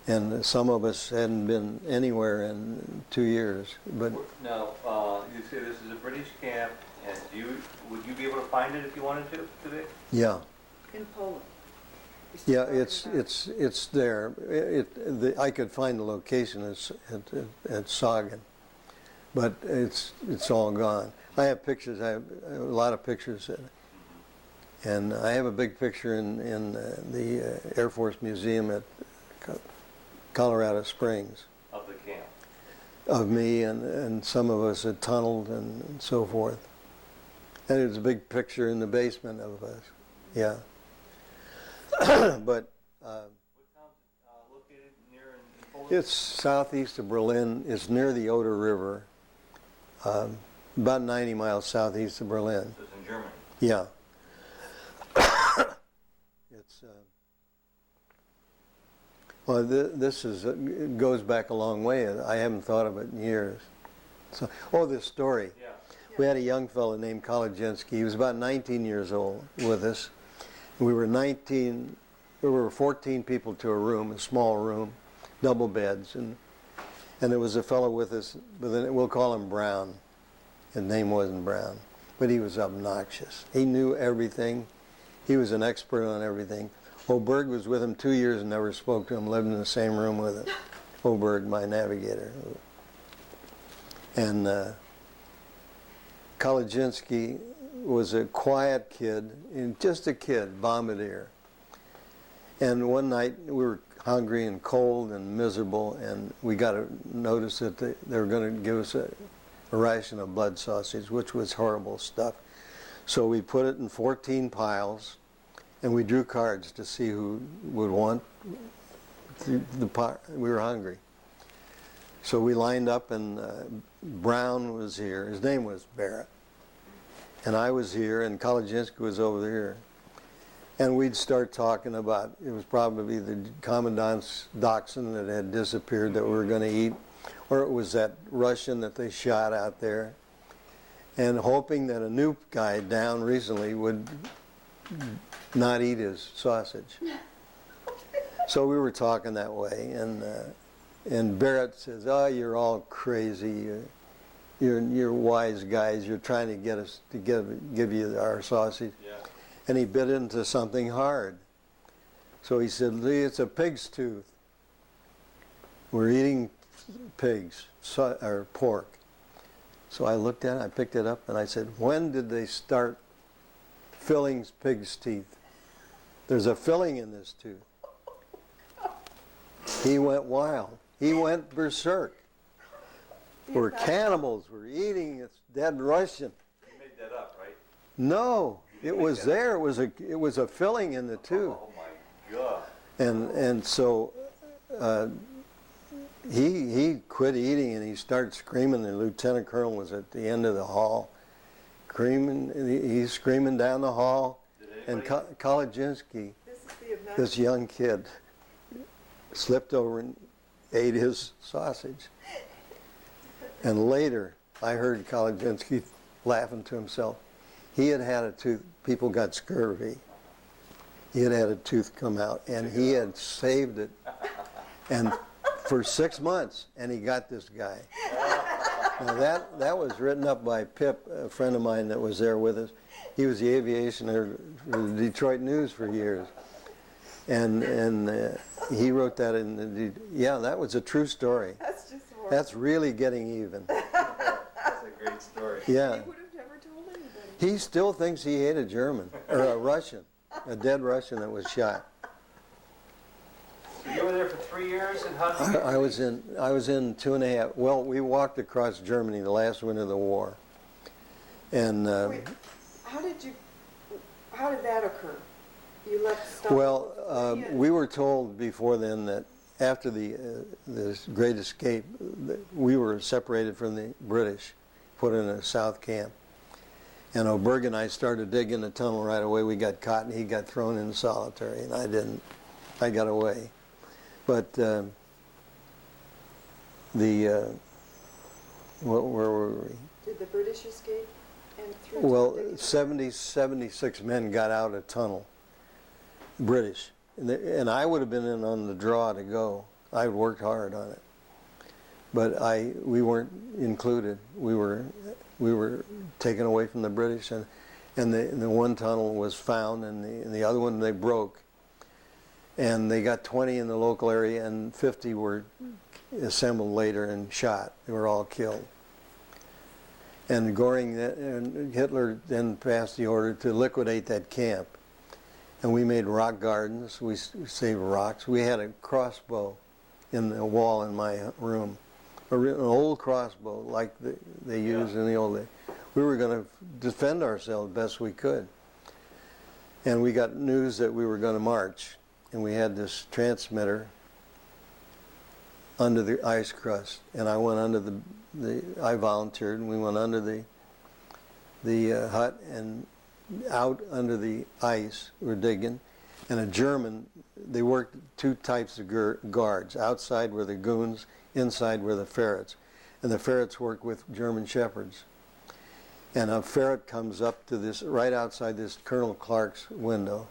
and some of us hadn't been anywhere in 2 years. But Now, you say this is a British camp, and would you be able to find it if you wanted to today? yeah, in Poland. You're still talking about- it's there. I could find the location at Sagan, but it's all gone. I have pictures. I have a lot of pictures, and I have a big picture in the Air Force Museum at Colorado Springs Of the camp. of me and some of us had tunneled and so forth. And there's a big picture in the basement of us. Yeah. But What town's located near in Poland? it's southeast of Berlin. It's near the Oder River, about 90 miles southeast of Berlin. It's in Germany. Yeah. It's well, this goes back a long way. I haven't thought of it in years. So, this story. Yeah. We had a young fellow named Kolodziejski. He was about 19 years old with us. We were 14 people to a room, a small room, double beds, and there was a fellow with us, we'll call him Brown. His name wasn't Brown, but he was obnoxious. He knew everything. He was an expert on everything. Mooseburg was with him 2 years and never spoke to him, lived in the same room with him. Mooseburg, my navigator. And Kolodziejski was a quiet kid, just a kid, bombardier. And one night we were hungry and cold and miserable, and we got a notice that they were going to give us a ration of blood sausage, which was horrible stuff. So we put it in 14 piles, and we drew cards to see who would want the pot. We were hungry. So we lined up, and Brown was here. His name was Barrett. And I was here, and Kolodziejski was over there. And we'd start talking about, it was probably the Commandant's dachshund that had disappeared that we were going to eat, or it was that Russian that they shot out there, and hoping that a new guy down recently would not eat his sausage. So we were talking that way, and Barrett says, "Oh, you're all crazy. you're wise guys. You're trying to get us to give you our sausage. Yeah. And he bit into something hard. So he said, Lee, it's a pig's tooth. We're eating pigs, or pork. So I looked at it, I picked it up, and I said, when did they start filling pig's teeth? There's a filling in this tooth. He went wild. He went berserk. We're cannibals. We're eating this dead Russian. You made that up, right? No, it was there. It was a filling in the tooth. Oh my God. And so he quit eating and he started screaming. The lieutenant colonel was at the end of the hall, screaming. He's screaming down the hall. And Kolodziejski, this young kid, slipped over and ate his sausage. And later, I heard Kolodziejski laughing to himself. He had had a tooth. People got scurvy. He had had a tooth come out, and he had saved it. And for 6 months, and he got this guy. Now that was written up by Pip, a friend of mine that was there with us. He was the aviation editor for the Detroit News for years, and he wrote that in the. Yeah, that was a true story. That's just horrible. That's really getting even. That's a great story. Yeah. He would have never told anybody. He still thinks he ate a German or a Russian, a dead Russian that was shot. So you were there for 3 years, and how did you I was in 2.5. Well, we walked across Germany the last winter of the war, and Wait, how did that occur? You left Stalag well, Luft III we were told before then that after the Great Escape, that we were separated from the British, put in a south camp. And Oberg and I started digging the tunnel right away. We got caught, and he got thrown in solitary, and I didn't. I got away. But where were we? Did the British escape? And through Well, digging? 76 men got out a tunnel, British. And I would have been in on the draw to go. I worked hard on it. But we weren't included. We were taken away from the British, and the one tunnel was found, and the other one they broke. And they got 20 in the local area, and 50 were assembled later and shot. They were all killed. And Goring and Hitler then passed the order to liquidate that camp. And we made rock gardens. We saved rocks. We had a crossbow in the wall in my room, an old crossbow like they used in the old days. We were going to defend ourselves best we could. And we got news that we were going to march. And we had this transmitter under the ice crust. And I went under I volunteered, and we went under the hut and out under the ice. We're digging. And a German, they worked two types of guards. Outside were the goons, inside were the ferrets. And the ferrets worked with German shepherds. And a ferret comes up to this, right outside this Colonel Clark's window.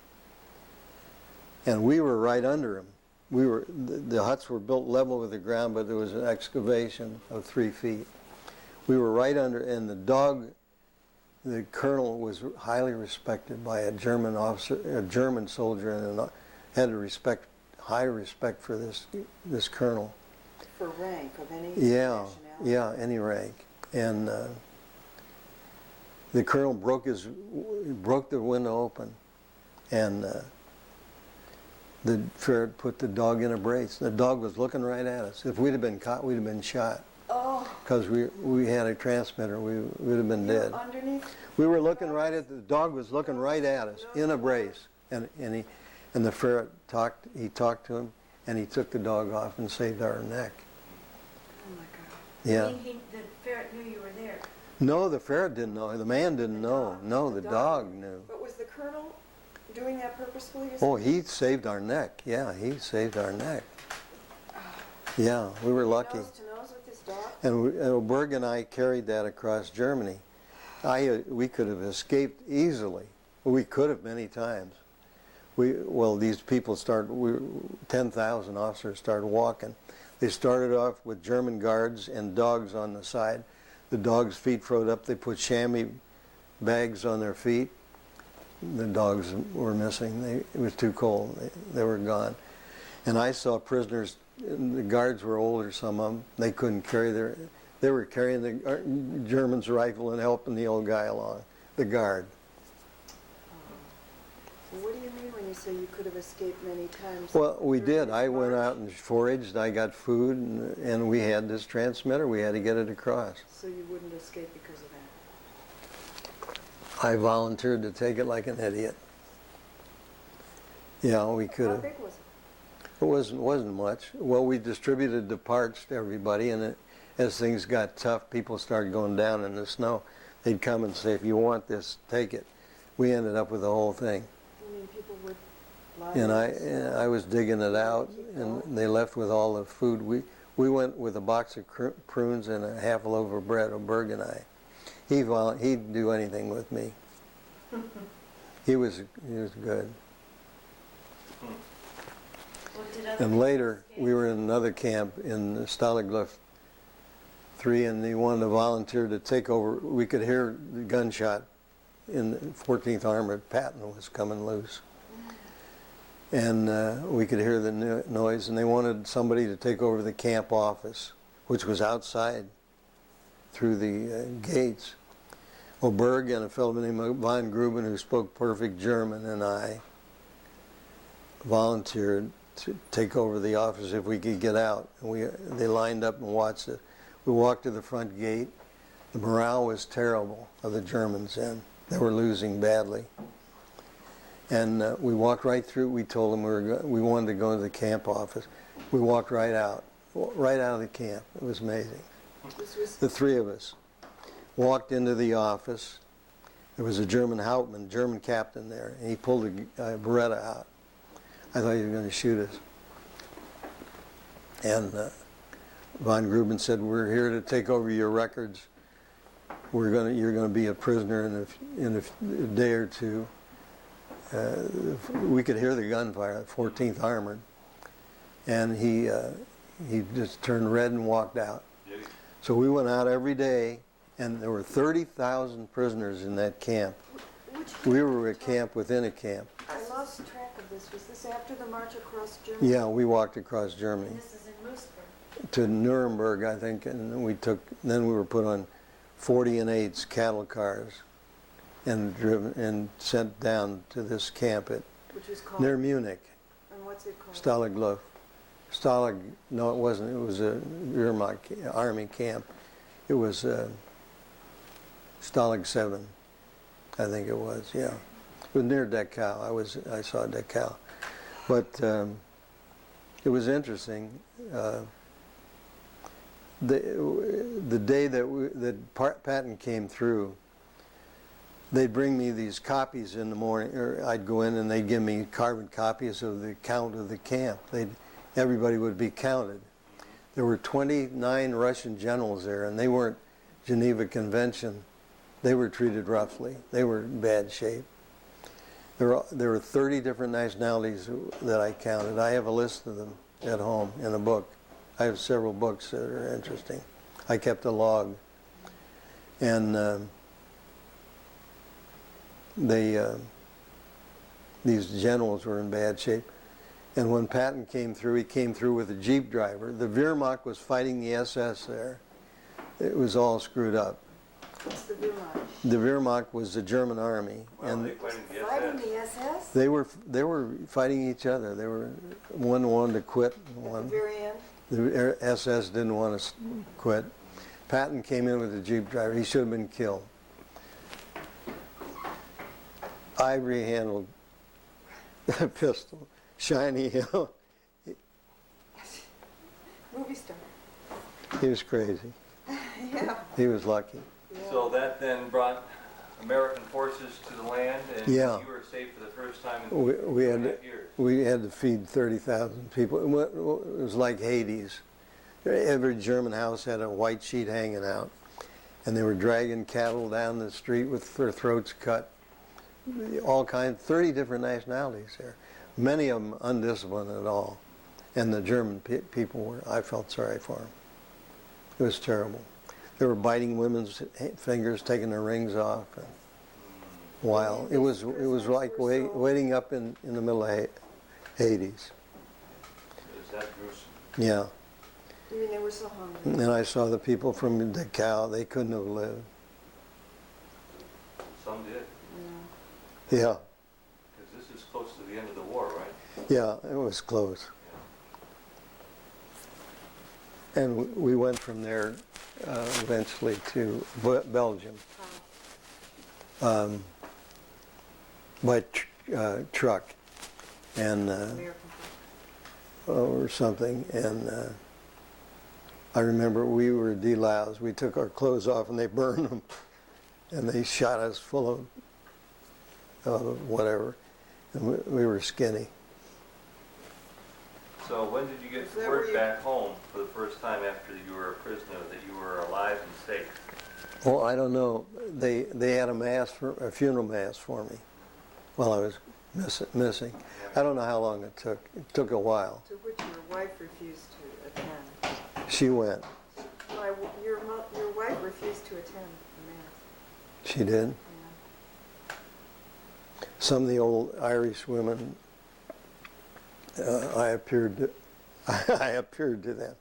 And we were right under him. The huts were built level with the ground, but there was an excavation of 3 feet. We were right under, and the colonel was highly respected by a German officer, a German soldier, and had high respect for this colonel. For rank of any Yeah, nationality? yeah, any rank. And the colonel broke the window open, and the ferret put the dog in a brace. The dog was looking right at us. If we'd have been caught, we'd have been shot. Oh. Because we had a transmitter, we would have been You were dead. underneath? We were looking right at the dog was looking right at us in a brace, and the ferret talked. He talked to him, and he took the dog off and saved our neck. Oh my God. Yeah. The ferret knew you were there. No, the ferret didn't know. The man didn't know. No, the dog knew. But was the colonel doing that purposefully? Oh, he saved our neck. Yeah, he saved our neck. Yeah, we were lucky. Nose to nose with this dog? And Oberg and I carried that across Germany. We could have escaped easily. We could have many times. These people 10,000 officers started walking. They started off with German guards and dogs on the side. the dogs' feet froze up. They put chamois bags on their feet. The dogs were missing. It was too cold. They were gone. And I saw prisoners, the guards were older, some of them. They couldn't carry they were carrying the German's rifle and helping the old guy along, the guard. So what do you mean when you say you could have escaped many times? Well, we did. I went out and foraged. I got food, and we had this transmitter. We had to get it across. So you wouldn't escape because of that? I volunteered to take it like an idiot. Yeah, we could How have. big was it? It wasn't much. Well, we distributed the parts to everybody, and as things got tough, people started going down in the snow. They'd come and say, if you want this, take it. We ended up with the whole thing. You mean people would lie And there? I was digging it out, and they left with all the food. We went with a box of prunes and a half a loaf of bread, Berg and I. He'd do anything with me. He was good. What did other And later, people we were in another camp in Stalag Luft III, and they wanted to volunteer to take over. We could hear the gunshot in the 14th Armored. Patton was coming loose. And we could hear the noise, and they wanted somebody to take over the camp office, which was outside through the gates. Well, Berg and a fellow named von Gruben, who spoke perfect German, and I volunteered to take over the office if we could get out. And they lined up and watched it. We walked to the front gate. The morale was terrible of the Germans then. They were losing badly. And we walked right through. We told them we wanted to go to the camp office. We walked right out of the camp. It was amazing. This was The three of us walked into the office. There was a German Hauptmann, German captain there, and he pulled a Beretta out. I thought he was going to shoot us. And von Gruben said, "We're here to take over your records. You're going to be a prisoner in a day or two." We could hear the gunfire, 14th Armored, and he just turned red and walked out. So we went out every day, and there were 30,000 prisoners in that camp. which We were a camp within a camp. I lost track of this. Was this after the march across Germany? Yeah, we walked across Germany This is in Mooseburg. to Nuremberg, I think, and then we were put on 40 and 8s cattle cars and driven and sent down to this camp Which was called? near Munich, And what's it called? Stalag Luft. No, it wasn't. It was a Wehrmacht army camp. It was Stalag 7, I think it was. Yeah, it was near Dachau. I saw Dachau, but it was interesting. The day that Patton came through, they'd bring me these copies in the morning, or I'd go in and they'd give me carbon copies of the count of the camp. Everybody would be counted. There were 29 Russian generals there, and they weren't Geneva Convention. They were treated roughly. They were in bad shape. There were 30 different nationalities that I counted. I have a list of them at home in a book. I have several books that are interesting. I kept a log. And these generals were in bad shape. And when Patton came through, he came through with a Jeep driver. The Wehrmacht was fighting the SS there. It was all screwed up. What's the Wehrmacht? The Wehrmacht was the German army, Well, and they fighting the Fighting SS. the SS? they were fighting each other. One wanted to quit. At the very end? The SS didn't want to quit. Patton came in with a Jeep driver. He should have been killed. Ivory handled pistol, shiny. Movie star. He was crazy. Yeah. He was lucky. So that then brought American forces to the land, and Yeah. you were safe for the first time in We 2.5 years. we had to feed 30,000 people. It was like Hades. Every German house had a white sheet hanging out, and they were dragging cattle down the street with their throats cut. All kinds, 30 different nationalities there. Many of them undisciplined at all. And the German people I felt sorry for them. It was terrible. They were biting women's fingers, taking their rings off. And wild. It was like waiting up in the middle of Hades. Is that gruesome? Yeah. You mean they were so hungry? And I saw the people from Dachau, they couldn't have lived. Some did. Yeah. Because this is close to the end of the war, right? Yeah, it was close. And we went from there eventually to Belgium by truck and or something. And I remember we were deloused. We took our clothes off and they burned them, and they shot us full of whatever, and we were skinny. So when did you get word back home for the first time after you were a prisoner that you were alive and safe? Well, I don't know. They had a funeral mass for me while I was missing. I don't know how long it took. It took a while. To which your wife refused to attend. She went. Why, your wife refused to attend the mass. She did. Yeah. Some of the old Irish women, I appeared to them.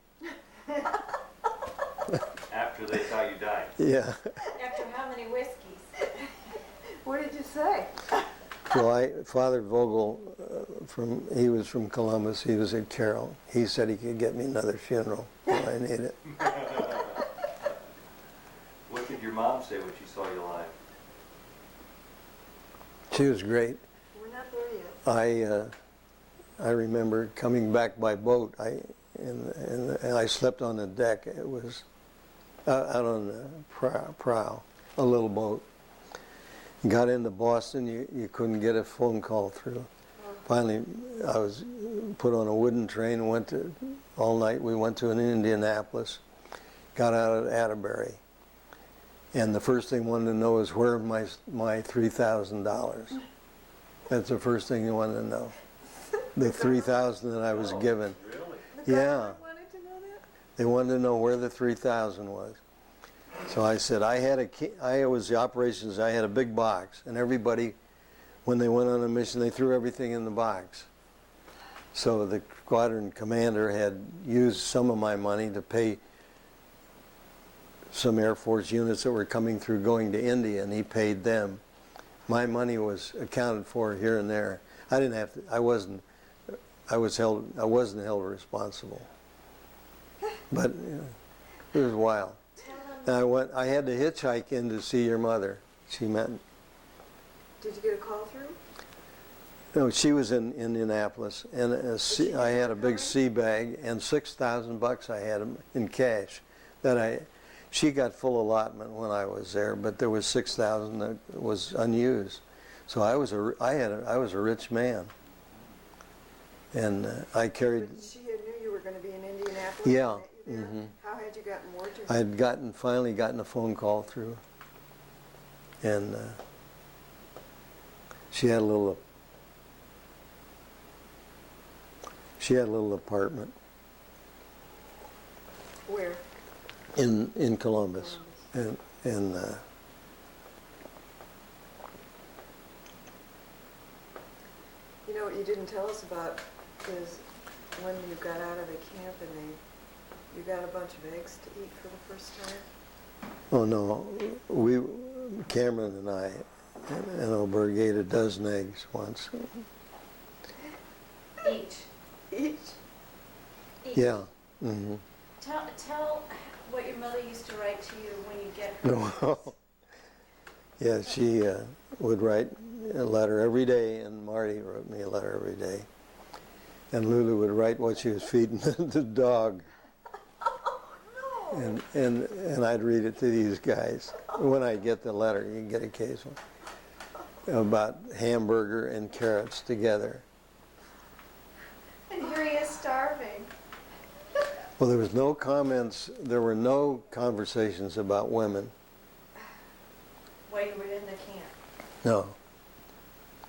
After they thought you died? Yeah. After how many whiskeys? What did you say? Well, Father Vogel, he was from Columbus. He was at Carroll. He said he could get me another funeral if I need it. What did your mom say when she saw you alive? She was great. We're not there yet. I remember coming back by boat. And I slept on the deck. It was out on the prow, a little boat. Got into Boston. You couldn't get a phone call through. Finally, I was put on a wooden train. All night. We went to Indianapolis. Got out at Atterbury. And the first thing I wanted to know is where my $3,000. That's the first thing you wanted to know. The $3,000 that I was given. Really? The Yeah. government wanted to know that? They wanted to know where the $3,000 was. So I said I was the operations. I had a big box, and everybody, when they went on a mission, they threw everything in the box. So the squadron commander had used some of my money to pay some Air Force units that were coming through going to India, and he paid them. My money was accounted for here and there. I didn't have to. I wasn't held responsible. But it was wild. And I had to hitchhike in to see your mother. She meant. Did you get a call through? No, she was in Indianapolis, and I had a big sea bag and $6,000 I had in cash. She got full allotment when I was there, but there was $6,000 that was unused. So I was a rich man, and I carried. But she knew you were going to be in Indianapolis. Yeah. Mm-hmm. How had you gotten word to her? I had finally gotten a phone call through, and she had a little apartment Where? in Columbus, and You know what you didn't tell us about is when you got out of the camp and you got a bunch of eggs to eat for the first time. oh no, Cameron and I and Oberg ate a dozen eggs once. Each. Each? Yeah. Mm-hmm. Tell what your mother used to write to you when you get her. Yeah, she would write a letter every day, and Marty wrote me a letter every day. And Lulu would write what she was feeding the dog. Oh, no! And I'd read it to these guys. When I get the letter, you can get a case one, about hamburger and carrots together. And here he is starving. Well, there were no conversations about women. While you were in the camp. No.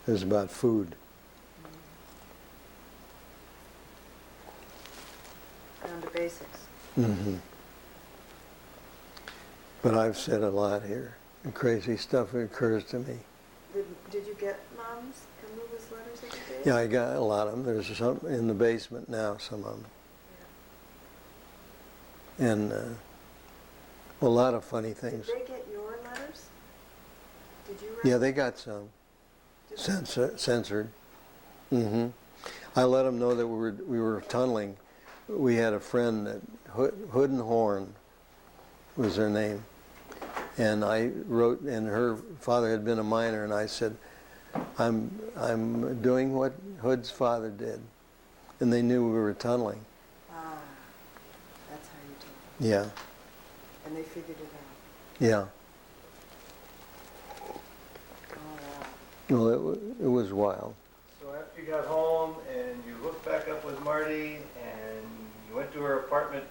It was about food. Down to basics. Mm-hmm. But I've said a lot here. And crazy stuff occurs to me. Did you get Mom's Kamuga's letters every day? Yeah, I got a lot of them. There's some in the basement now, some of them. Yeah. And a lot of funny Did things. they get your letters? Did you write? Yeah, they got some Did they? censored. I let them know that we were tunneling. We had a friend that Hood and Horn was her name, and I wrote. And her father had been a miner, and I said, "I'm doing what Hood's father did," and they knew we were tunneling. Ah, that's how you told them. Yeah, And they figured it out. yeah. Oh, wow. Well, it was wild. So after you got home and you hooked back up with Marty and you went to her apartment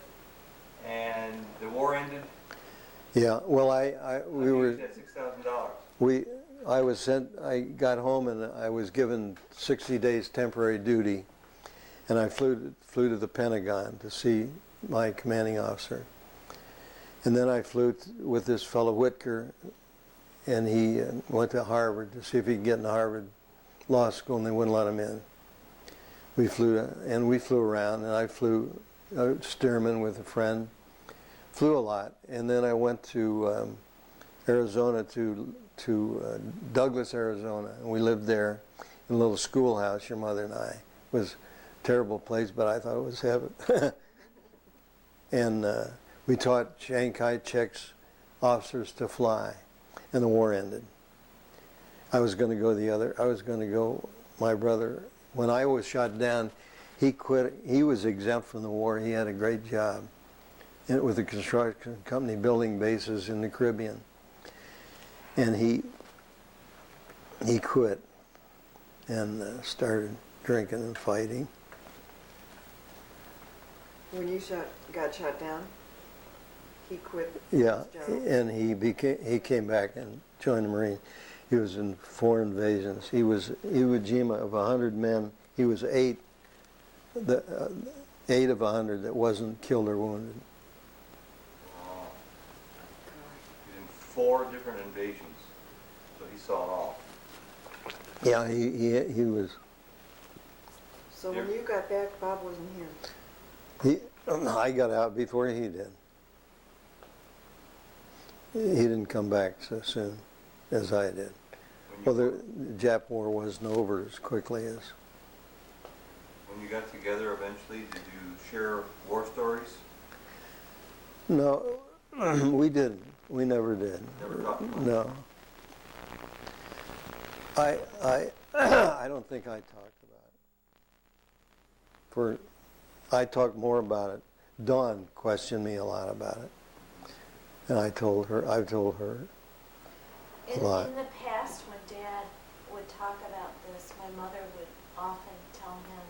and the war ended, Yeah. Well, we were. you had $6,000. I got home and I was given 60 days temporary duty, and I flew to the Pentagon to see my commanding officer. And then I flew with this fellow Whitaker, and he went to Harvard to see if he could get into Harvard Law School, and they wouldn't let him in. We flew around, and I flew Stearman with a friend, flew a lot, and then I went to Arizona to Douglas, Arizona, and we lived there in a little schoolhouse, your mother and I. It was a terrible place, but I thought it was heaven. And we taught Chiang Kai-shek's officers to fly, and the war ended. I was going to go, my brother, when I was shot down, he quit. He was exempt from the war. He had a great job with a construction company building bases in the Caribbean. And he quit and started drinking and fighting. When you got shot down, he quit Yeah, his job? and he came back and joined the Marines. He was in 4 invasions. He was Iwo Jima of 100 men. He was 8 of 100 that wasn't killed or wounded. Wow. He's in 4 different invasions, so he saw it all. Yeah, he was. So when you got back, Bob wasn't here? I got out before he did. He didn't come back so soon as I did. Well, the Jap War wasn't over as quickly as. When you got together eventually, did you share war stories? No, we didn't. We never did. Never talked about it? No. I don't think I talked about it. I talked more about it. Dawn questioned me a lot about it. And I've told her a lot. In the past, when Dad would talk about this, my mother would often tell him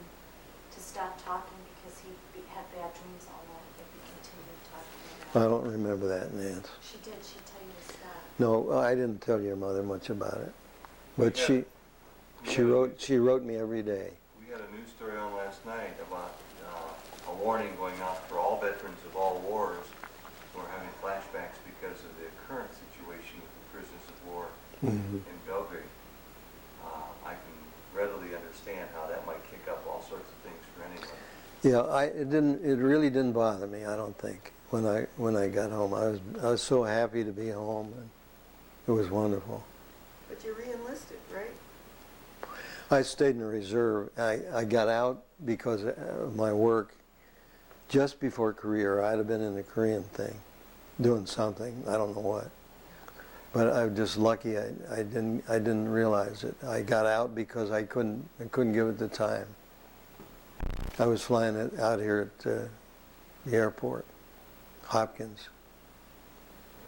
to stop talking because he'd have bad dreams all night if he continued talking I about it. don't remember that, Nance. She did. She'd tell you to stop. No, I didn't tell your mother much about it. But Yeah. she wrote me every day. We had a news story on last night about a warning going out for all veterans of all wars who are having flashbacks because of the current situation with the prisoners of war in Belgrade. I can readily understand how that might kick up all sorts of things for anyone. Yeah, it really didn't bother me, I don't think, when I got home. I was so happy to be home, and it was wonderful. But you re-enlisted, right? I stayed in the reserve. I got out because of my work just before Korea. I'd have been in the Korean thing, doing something. I don't know what. But I'm just lucky. I didn't realize it. I got out because I couldn't give it the time. I was flying it out here at the airport, Hopkins.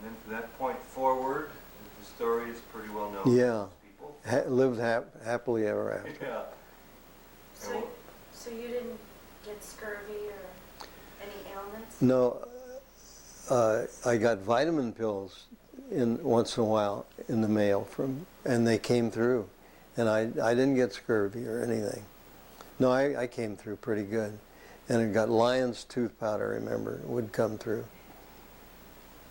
And then from that point forward, the story is pretty well known Yeah. to most people. Lived happily ever after. Yeah. So you didn't get scurvy or any ailments? No, I got vitamin pills once in a while in the mail and they came through, and I didn't get scurvy or anything. No, I came through pretty good, and I got lion's tooth powder. I remember would come through.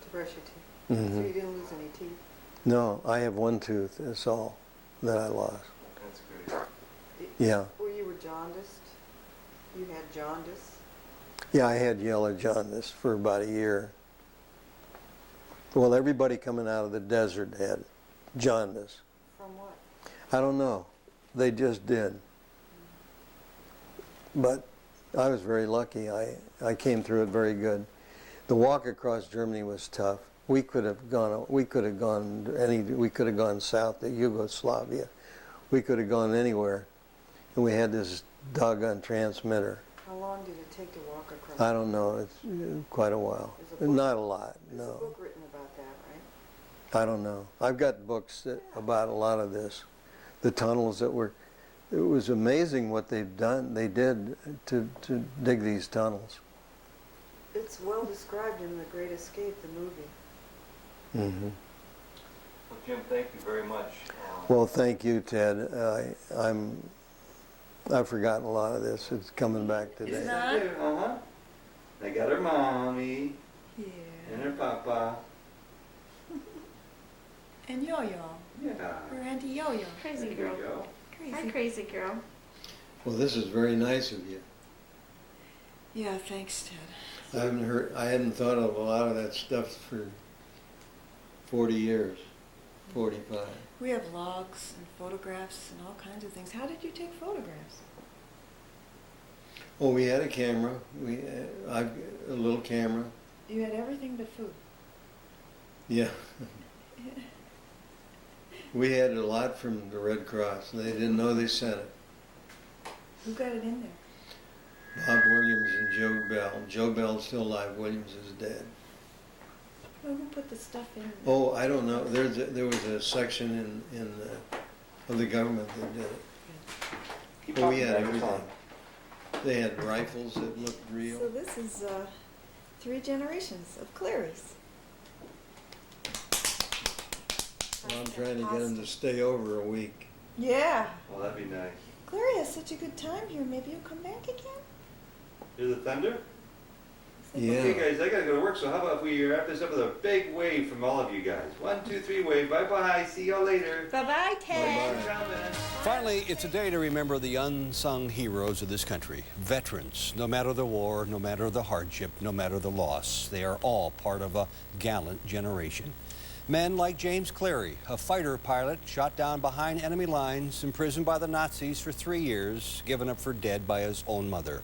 To brush your teeth? So you didn't lose any teeth? No, I have one tooth, that's all that I lost. That's great. Yeah. Or you were jaundiced? You had jaundice? Yeah, I had yellow jaundice for about a year. Well, everybody coming out of the desert had jaundice. From what? I don't know. They just did. But I was very lucky. I came through it very good. The walk across Germany was tough. We could have gone south to Yugoslavia. We could have gone anywhere. And we had this doggone transmitter. How long did it take to walk across? I don't know. It's quite a while. Not a lot, There's a no. book written about that, right? I don't know. I've got books about a lot of this. The tunnels that were, it was amazing what they did to dig these tunnels. It's well described in The Great Escape, the movie. Mm-hmm. Well, Jim, thank you very much. Well, thank you, Ted. I've forgotten a lot of this. It's coming back today. Uh-huh. They got her mommy Yeah. and her papa. And Yo-Yo, Yeah. her Auntie Yo-Yo. Crazy There girl. you go. Hi, crazy girl. Well, this is very nice of you. Yeah, thanks, Ted. I hadn't thought of a lot of that stuff for 40 years, 45. We have logs and photographs and all kinds of things. How did you take photographs? Oh, we had a camera. A little camera. You had everything but food. Yeah. We had a lot from the Red Cross. They didn't know they sent it. Who got it in there? Bob Williams and Joe Bell. Joe Bell's still alive. Williams is dead. Well, who put the stuff in? Oh, I don't know. There was a section of the government that did it. But we had everything. They had rifles that looked real. So this is 3 generations of Clearys. Well, I'm trying to get them to stay over a week. Yeah. Well, that'd be nice. Cleary has such a good time here. Maybe you'll come back again? Here's the thunder. Yeah. Okay, guys, I gotta go to work, so how about if we wrap this up with a big wave from all of you guys? 1, 2, 3, wave. Bye-bye. See y'all later. Bye-bye, Ted. Bye-bye. Finally, it's a day to remember the unsung heroes of this country. Veterans, no matter the war, no matter the hardship, no matter the loss, they are all part of a gallant generation. Men like James Cleary, a fighter pilot shot down behind enemy lines, imprisoned by the Nazis for 3 years, given up for dead by his own mother.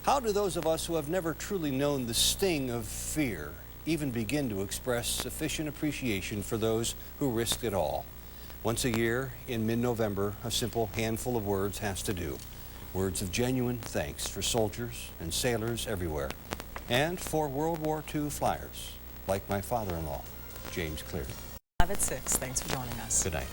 How do those of us who have never truly known the sting of fear even begin to express sufficient appreciation for those who risked it all? Once a year, in mid-November, a simple handful of words has to do. Words of genuine thanks for soldiers and sailors everywhere, and for World War II flyers, like my father-in-law, James Cleary. Live at 6. Thanks for joining us. Good night.